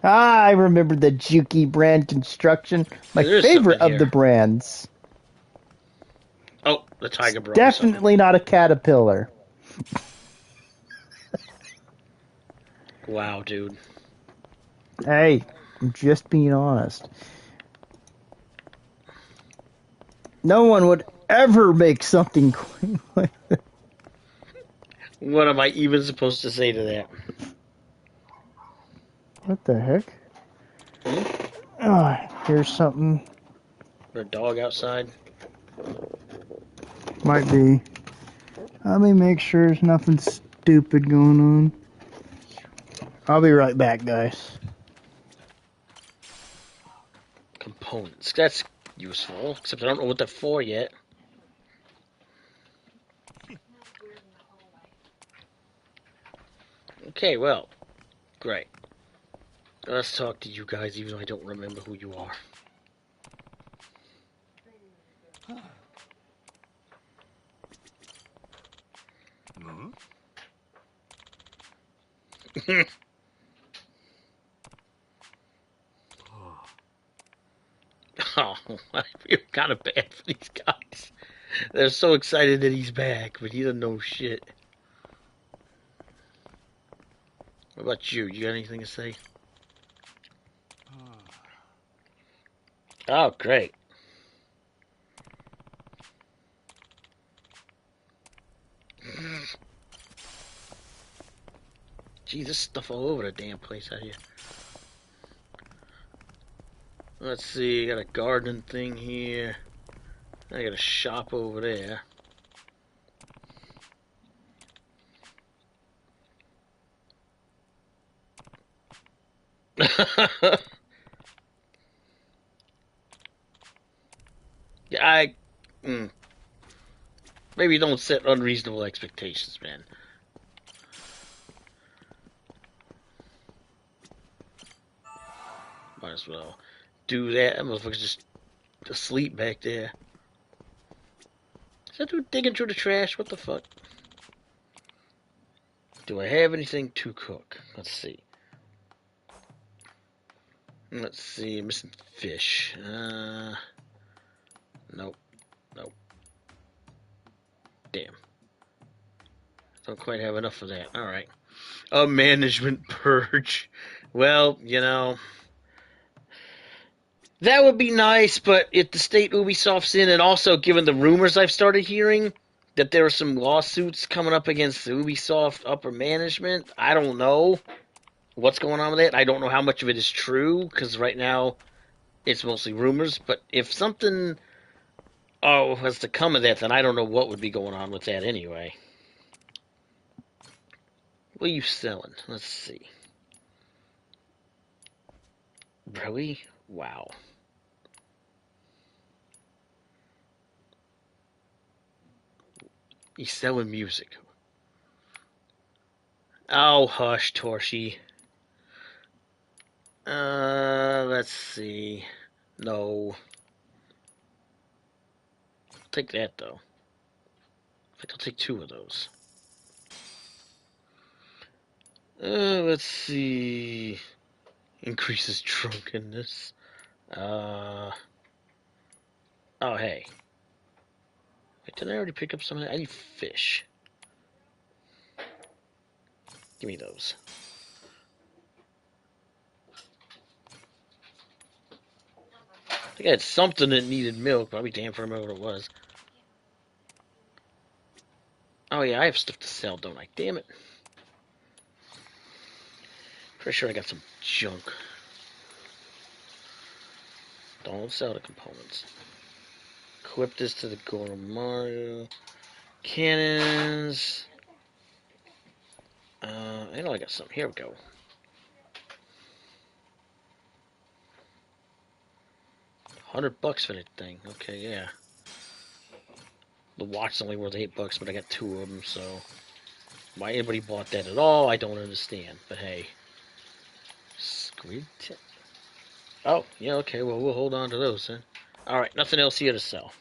I remember the Juki brand construction. My There is something favorite in of the here. brands. Oh, the tiger brought me something. Definitely not a caterpillar. Wow, dude. Hey, I'm just being honest. No one would ever make something like that. What am I even supposed to say to that? What the heck? Hmm? Oh, here's something. Or a dog outside? Might be. Let me make sure there's nothing stupid going on. I'll be right back, guys. Components. That's useful. Except I don't know what they're for yet. Okay, well. Great. Let's talk to you guys, even though I don't remember who you are. Oh, I feel kind of bad for these guys. They're so excited that he's back, but he doesn't know shit. What about you? You got anything to say? Oh, great. Gee, there's stuff all over the damn place out here. Let's see, got a gardening thing here. I got a shop over there. Yeah, maybe don't set unreasonable expectations, man. Might as well do that. That motherfucker's just asleep back there. Is that dude digging through the trash? What the fuck? Do I have anything to cook? Let's see. Let's see. I'm missing fish. Nope. Nope. Damn. Don't quite have enough of that. Alright. A management purge. Well, you know, that would be nice, but if the state Ubisoft's in, and also given the rumors I've started hearing that there are some lawsuits coming up against the Ubisoft upper management, I don't know what's going on with that. I don't know how much of it is true, because right now it's mostly rumors, but if something has to come of that, then I don't know what would be going on with that anyway. What are you selling? Let's see. Really? Wow. He's selling music. Oh, hush, Torshi. Let's see. No. I'll take that, though. I think I'll take 2 of those. Let's see. Increases drunkenness. Oh, hey. Wait, didn't I already pick up some of that? I need fish. Give me those. I think I had something that needed milk, but I'll be damned if I remember what it was. Oh, yeah, I have stuff to sell, don't I? Damn it. Pretty sure I got some junk. Don't sell the components. Equip this to the Goro Mario. Cannons. I know I got some. Here we go. $100 for that thing. Okay, yeah. The watch's only worth $8, but I got 2 of them, so why anybody bought that at all, I don't understand. But hey, squid. Oh, yeah. Okay. Well, we'll hold on to those then. All right. Nothing else here to sell.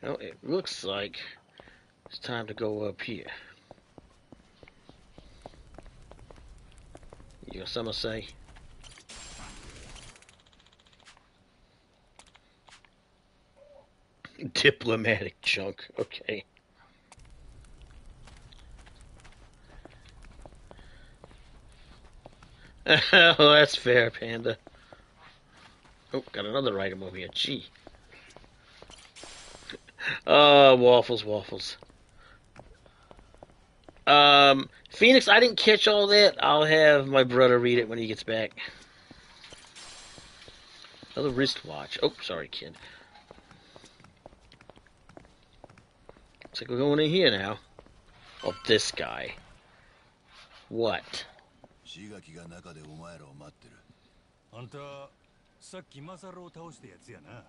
Well, it looks like it's time to go up here. You got something to say? Diplomatic junk. Okay. Oh, that's fair, Panda. Oh, got another item over here. Gee. Waffles, waffles. Phoenix, I didn't catch all that. I'll have my brother read it when he gets back. Another wristwatch. Oh, sorry, kid. Looks like we're going in here now. Oh, this guy. What? 刺激が中でお前らを待ってる。あんた、さっきマサロを倒したやつやな。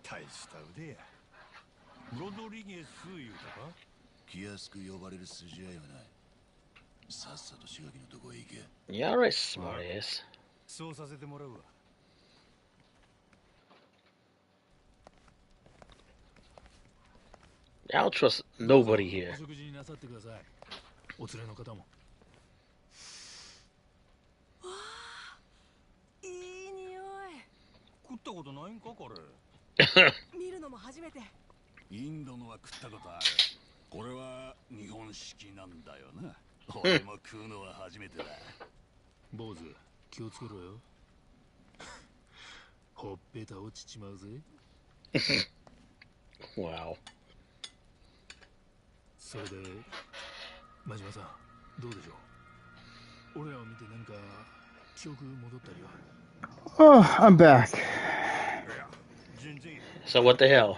大した腕や。ロドリゲス言うたか？気安く呼ばれる筋合いはない。さっさと刺激のとこへ行け。Yeah, alright, smartass. そうさせてもらうわ。I don't trust nobody here. お食事になさってください。お連れの方も。いい匂い。食ったことないんかこれ。見るのも初めて。インドのは食ったことある。これは日本式なんだよな。俺も食うのは初めてだ。坊主、気をつけろよ。ほっぺた落ちちまうぜ。Wow. それで、真島さん、どうでしょう。俺らを見て何か記憶戻ったりは。Oh, I'm back. So what the hell?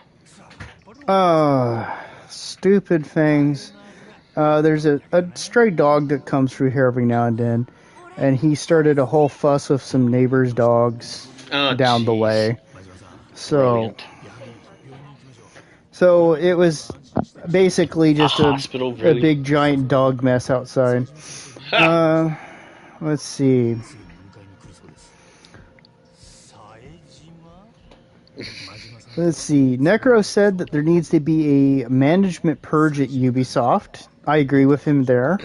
Stupid things. There's a stray dog that comes through here every now and then, and he started a whole fuss with some neighbors' dogs down the way. So it was basically just a big giant dog mess outside. Let's see. Let's see. Necro said that there needs to be a management purge at Ubisoft. I agree with him there.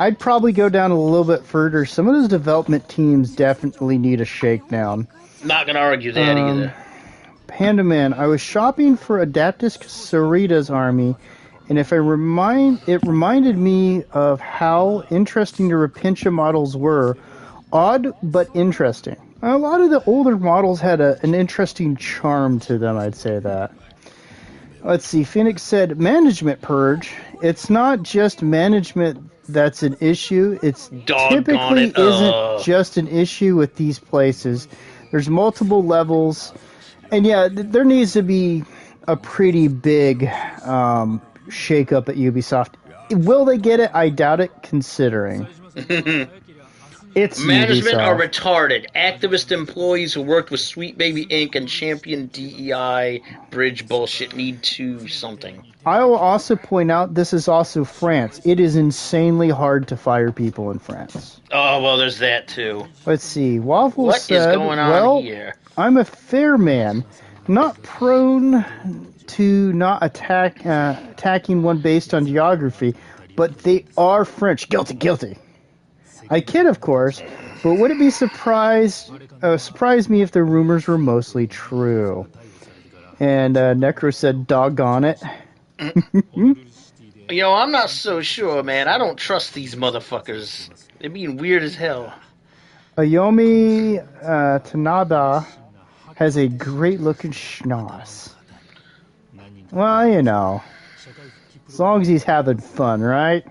I'd probably go down a little bit further. Some of those development teams definitely need a shakedown. Not gonna argue that either. Panda Man, I was shopping for Adaptus Sarita's army, and it reminded me of how interesting the Rapincha models were. Odd, but interesting. A lot of the older models had an interesting charm to them, I'd say that. Let's see, Phoenix said, management purge. It's not just management that's an issue. It's typically isn't just an issue with these places. There's multiple levels. And yeah, there needs to be a pretty big shake-up at Ubisoft. Will they get it? I doubt it, considering. It's Management Ubisoft. are retarded. Activist employees who worked with Sweet Baby Inc. and champion DEI bridge bullshit need to something. I will also point out this is also France. It is insanely hard to fire people in France. Oh, well, there's that too. Let's see. Waffle What said, is going on well, here? I'm a fair man, not prone to not attacking one based on geography, but they are French. Guilty. I kid, of course, but would it be surprise me if the rumors were mostly true? And Necro said, doggone it. Yo, I'm not so sure, man. I don't trust these motherfuckers. They're being weird as hell. Ayomi Tanada has a great-looking schnoz. Well, you know, as long as he's having fun, right?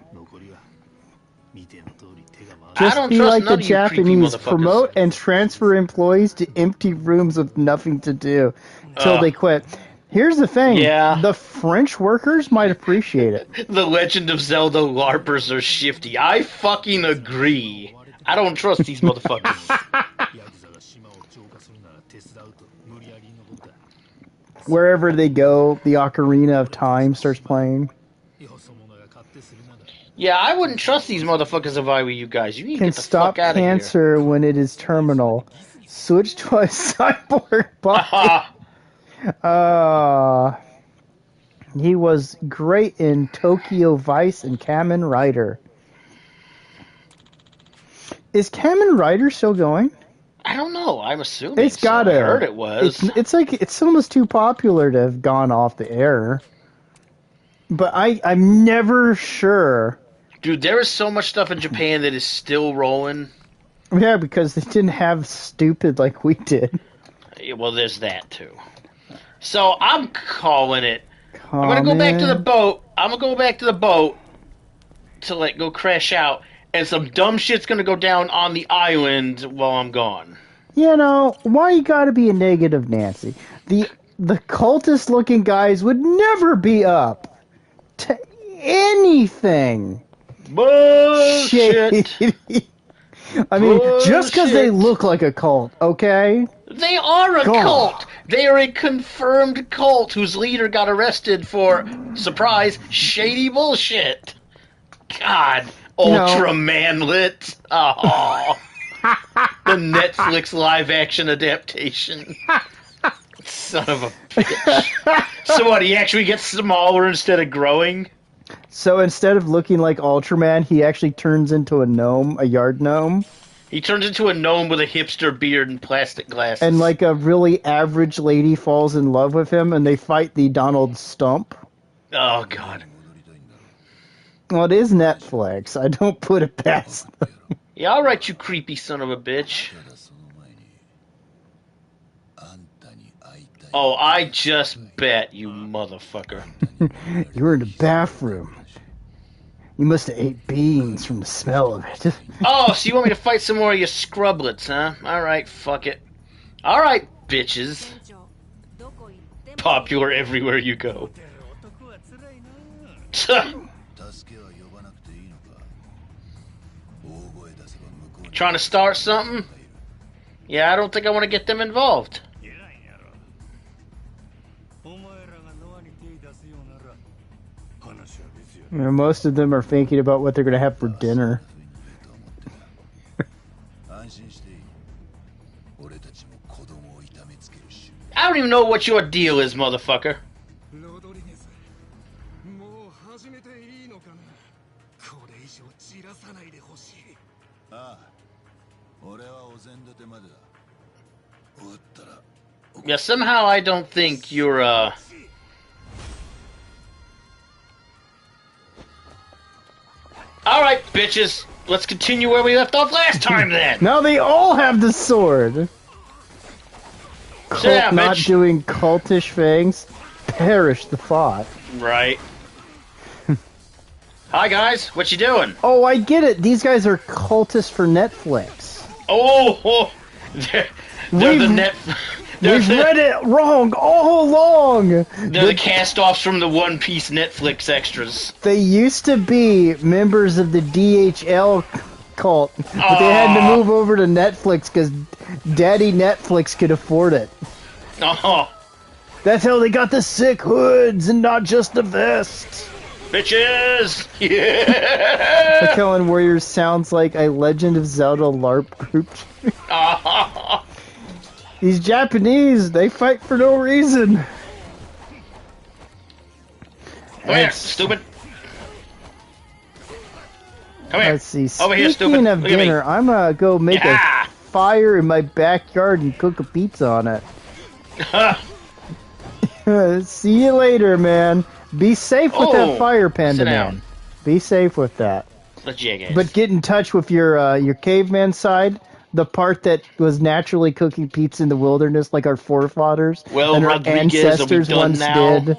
Just be like the Japanese, promote and transfer employees to empty rooms with nothing to do till they quit. Here's the thing, the French workers might appreciate it. The Legend of Zelda LARPers are shifty. I fucking agree. I don't trust these motherfuckers. Wherever they go, the Ocarina of Time starts playing. Yeah, I wouldn't trust these motherfuckers if I were you guys. You need to get the fuck out of here. Can stop cancer when it is terminal. Switch to a cyborg body. He was great in Tokyo Vice and Kamen Rider. Is Kamen Rider still going? I don't know. I'm assuming It's gotta. I heard it was. It's like it's almost too popular to have gone off the air. But I'm never sure. Dude, there is so much stuff in Japan that is still rolling. Yeah, because they didn't have stupid like we did. Well, there's that too. So I'm calling it. I'm gonna go Kamen. back to the boat. I'm gonna go back to the boat to like go crash out, and some dumb shit's gonna go down on the island while I'm gone. You know, why you gotta be a negative Nancy? The cultist looking guys would never be up to anything. Bullshit. Shady. I mean, just because they Bullshit. look like a cult, okay? They are a God. cult. They are a confirmed cult whose leader got arrested for, surprise, shady bullshit. God, ultra manlit. Oh, the Netflix live action adaptation. Son of a bitch. So what? He actually gets smaller instead of growing. So instead of looking like Ultraman, he actually turns into a gnome, a yard gnome. He turns into a gnome with a hipster beard and plastic glasses. And like a really average lady falls in love with him, and they fight the Donald Stump. Oh God. Well, it is Netflix. I don't put it past them. Yeah, all right, you creepy son of a bitch. Oh, I just bet, you motherfucker. You were in the bathroom. You must have ate beans from the smell of it. Oh, so you want me to fight some more of your scrublets, huh? Alright, fuck it. Alright, bitches. 船長どこ行っても Popular everywhere you go. 男は辛いな。 Trying to start something? Yeah, I don't think I want to get them involved. いらんやろ。お前らがノアに手出すようなら話は別や。 You know, most of them are thinking about what they're going to have for dinner. I don't even know what your deal is, motherfucker. ロドリゲス、もう始めていいのかな。これ以上散らさないでほしい。ああ、俺はお膳立てまでだ。終わったら。 Yeah, somehow I don't think you're, Alright, bitches. Let's continue where we left off last time, then. Now they all have the sword. Cult Yeah, not bitch. doing cultish things. Perish the thought. Right. Hi, guys. What you doing? Oh, I get it. These guys are cultists for Netflix. Oh, they're the We've- net. They're We've the, read it wrong all along. they're the cast-offs from the One Piece Netflix extras. They used to be members of the DHL cult, but they had to Aw. move over to Netflix because Daddy Netflix could afford it. Oh, That's how they got the sick hoods and not just the vests. bitches! The Yeah! Kellen Warriors sounds like a Legend of Zelda LARP group. Oh. These Japanese, they fight for no reason. Come here, Let's- stupid. Come here. Let's see. Over here, Speaking stupid. of Look at me. dinner, I'm gonna go make Yeah. a fire in my backyard and cook a pizza on it. See you later, man. Be safe with Oh, that fire, Panda sit Man. down. Be safe with that. Let's jackass. But get in touch with your caveman side, the part that was naturally cooking pizza in the wilderness, like our forefathers Well, and our Rodriguez, are we ancestors done once now? did.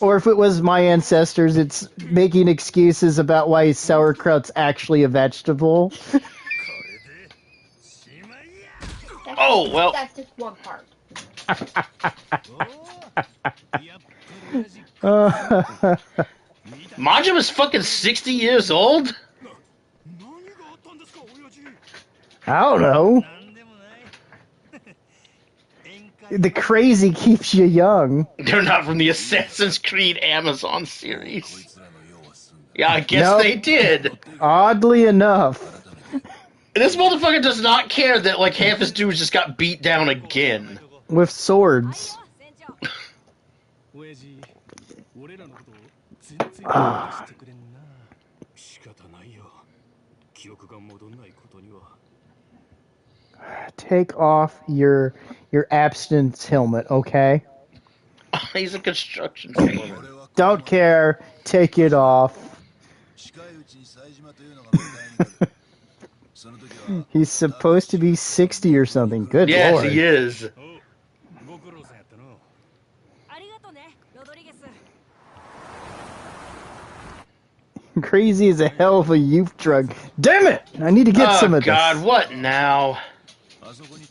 Or if it was my ancestors, it's making excuses about why sauerkraut's actually a vegetable. Oh, well. That's just one part. Majima is fucking 60 years old? 何があったんですか、親父。 I don't know. なんでもない。宴会 The crazy keeps you young. They're not from the Assassin's Creed Amazon series. Yeah, I guess Nope. they did. Oddly enough. And this motherfucker does not care that like half his dudes just got beat down again. With swords. 船長親父、俺らのことを全然理解してくれんな。仕方ないよ。記憶が戻んないこと Take off your abstinence helmet, okay? He's a construction foreman. Don't care. Take it off. He's supposed to be 60 or something. Good Yes, lord. he is. ご苦労さんやったの。ありがとうねロドリゲス Crazy is a hell of a youth drug. Damn it! I need to get some Oh of God, this. what now?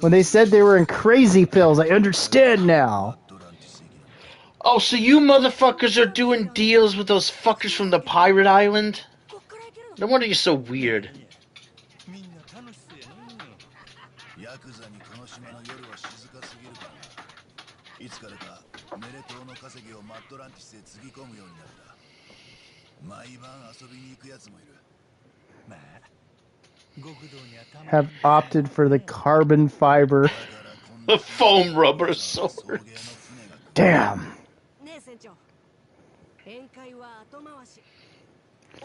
When they said they were in crazy pills, I understand now. Oh, so you motherfuckers are doing deals with those fuckers from the pirate island? こっから行けるの No wonder you're so weird. みんな楽しそうやな。ヤクザにこの島の夜は静かすぎるからな。いつからかメレ島の稼ぎをマットランティスへつぎ込むようになった。毎晩遊びに行くやつもいる。まあ、極道にはたま Have opted for the carbon fiber. The foam rubber sword. Damn. ねえ船長宴会は後回し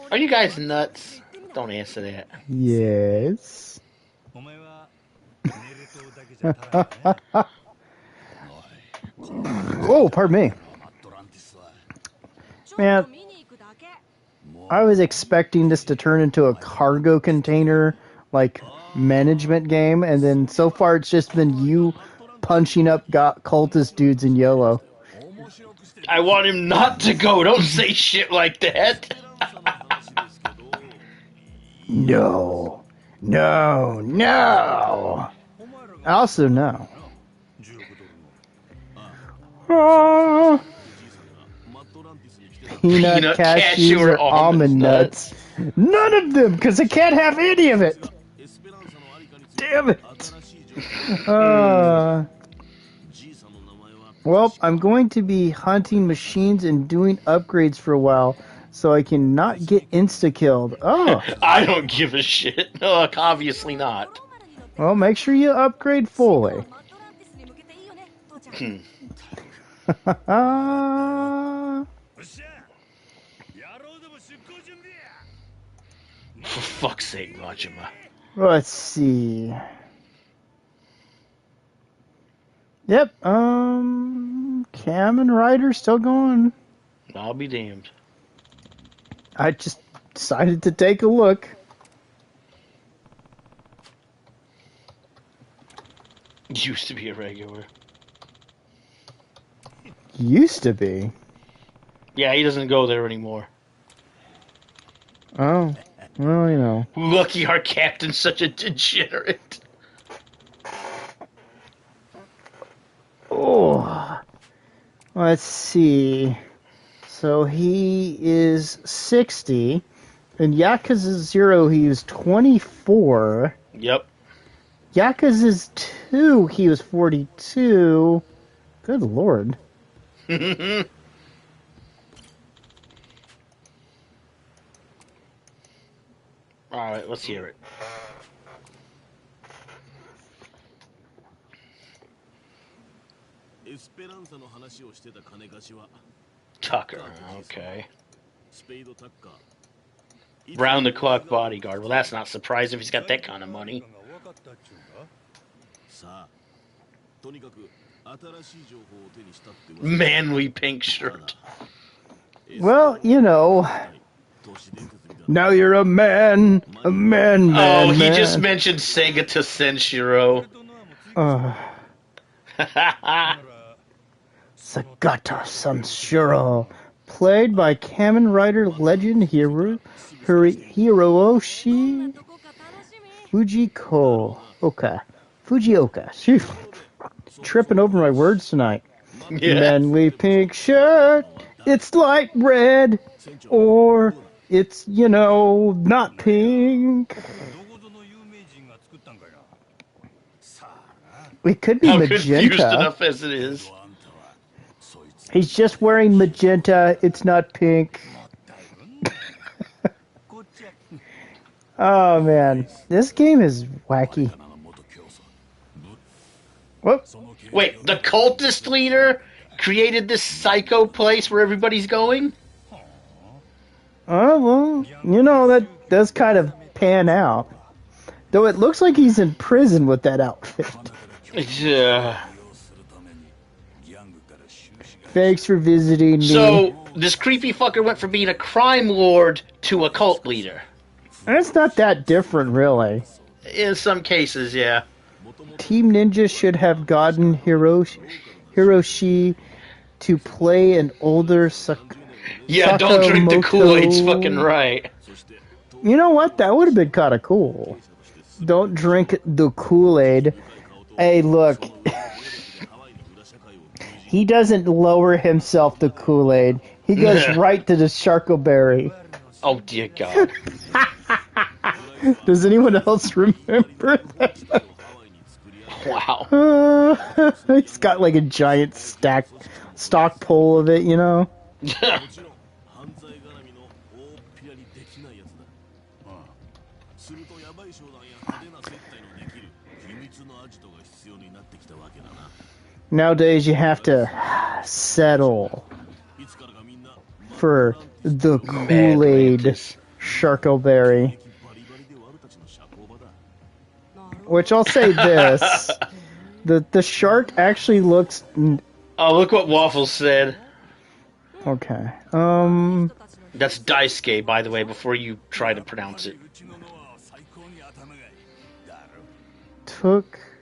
Are you guys nuts? Don't answer that. Yes. お前はメレ島だけじゃ足らんね。 Oh, pardon me. ちょっ Man, と見に行くだけ I was expecting this to turn into a cargo container, like, management game, and then so far it's just been you punching up cultist dudes in YOLO. I want him not to go. Don't say shit like that. No. No. No. Also, no. 16ドルの Ah, peanut, Peanut, cashews, cashew, or or almond almond nuts. None of them, because I can't have any of it. Damn it. Well, I'm going to be hunting machines and doing upgrades for a while, so I can not get insta-killed. Oh, I don't give a shit. Look, obviously not. ゴローマルに乗って well, make sure you upgrade fully. マットランティスに向けていいよね父ちゃん Ah. よっしゃ野郎ども出航準備や。 For fuck's sake, Majima. Let's see. Yep, Cam and Ryder still going. I'll be damned. I just decided to take a look. Used to be a regular. Used to be. Yeah, he doesn't go there anymore. Oh, well, you know. Lucky our captain's such a degenerate. Oh, let's see. So he is 60. In Yakuza 0, he was 24. Yep. Yakuza 2, he was 42. Good lord. Alright, let's hear it. Tucker, okay. Round the clock bodyguard. Well, that's not surprising if he's got that kind of money. 分かったっちゅうんか。さあとにかく新しい情報を手にしたって Manly pink shirt. Well, you know. Now you're a man. A man, man, Oh, he man. just mentioned Sega to Senshiro. Uh, なら Sagata Sanshiro. Played by Kamen Rider legend Hiroshi どこか楽しみ Fujiko. Fujioka. Phew. Tripping over my words tonight. Yeah. Manly pink shirt. It's light red. Or it's, you know, not pink. どこぞの有名人が作ったんかいな。 It could be How confused magenta. enough as it is. He's just wearing magenta. It's not pink. こっちや。 Oh man, this game is wacky. Whoop. Wait, the cultist leader created this psycho place where everybody's going? Oh well, you know that does kind of pan out. Though it looks like he's in prison with that outfit. Yeah. Thanks for visiting me. So, this creepy fucker went from being a crime lord to a cult leader. And it's not that different, really. In some cases, yeah. Team Ninja should have gotten Hiroshi to play an older Yeah, don't drink the Sakamoto. Kool-Aid's fucking right. You know what? That would have been kind of cool. Don't drink the Kool-Aid. Hey, look. He doesn't lower himself the Kool-Aid. He goes right to the Sharkoberry. Oh, dear God. Does anyone else remember that? Wow. He's got like a giant stock pole of it, you know? Nowadays you have to settle for the Kool-Aid Sharkoberry. Which I'll say this. The shark actually looks... Oh, look what Waffles said. Okay. That's Daisuke, by the way, before you try to pronounce it.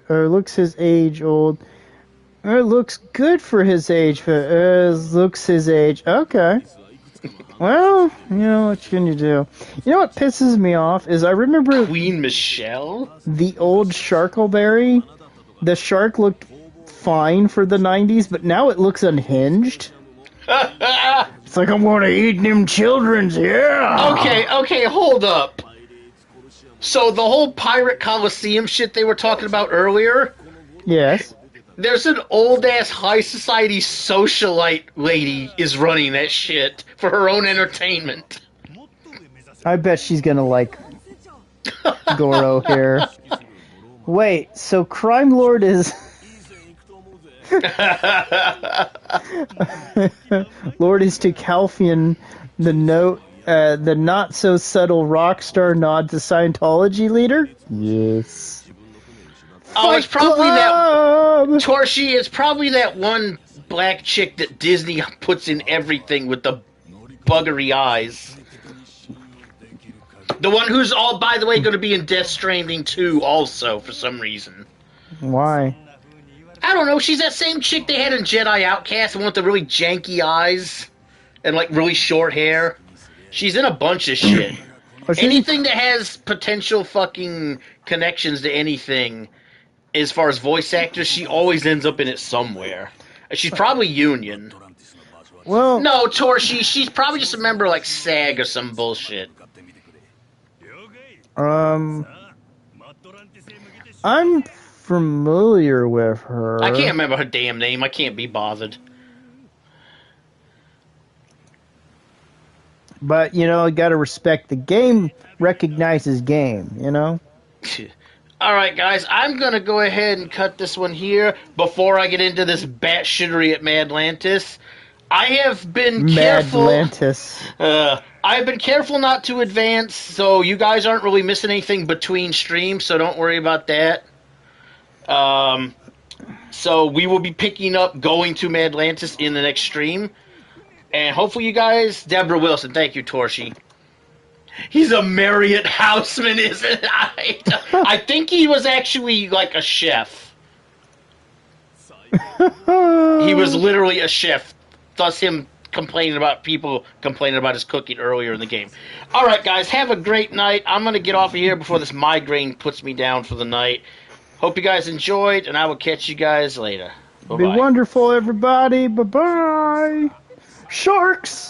Looks his age old. It looks good for his age, but looks his age. Okay. Well, you know, what can you do? You know what pisses me off is I remember Queen Michelle? the old Sharkoberry. The shark looked fine for the 90s, but now it looks unhinged. It's like, I'm gonna eat them children's, yeah! Okay, hold up. So the whole Pirate Coliseum shit they were talking about earlier, Yes. there's an old-ass high society socialite lady is running that shit for her own entertainment. I bet she's gonna like Goro here. Wait, so Crime Lord is... Lord is to Calfian the not so subtle rock star nod to Scientology leader? Yes. Oh, it's probably Club! that Torshi. It's probably that one black chick that Disney puts in everything with the buggery eyes. The one who's by the way, going to be in Death Stranding 2 also for some reason. Why? I don't know. She's that same chick they had in Jedi Outcast, the one with the really janky eyes and like really short hair. She's in a bunch of shit. Anything that has potential fucking connections to anything, as far as voice actors, she always ends up in it somewhere. She's probably Union. Well, No, Torshi, she's probably just a member of, like, SAG or some bullshit. I'm familiar with her. I can't remember her damn name. I can't be bothered. But, you know, you gotta respect the game, recognizes game, you know? Alright, guys, I'm gonna go ahead and cut this one here before I get into this batshittery at Madlantis. I have been careful. Madlantis. I've been careful not to advance, so you guys aren't really missing anything between streams, so don't worry about that. So we will be picking up going to Madlantis in the next stream. And hopefully you guys... Deborah Wilson, thank you, Torshi. He's a Marriott houseman, isn't I? I think he was actually like a chef. He was literally a chef. Thus him complaining about people complaining about his cooking earlier in the game. Alright, guys, have a great night. I'm going to get off of here before this migraine puts me down for the night. Hope you guys enjoyed, and I will catch you guys later. Bye-bye. Be wonderful, everybody. Bye-bye. Sharks!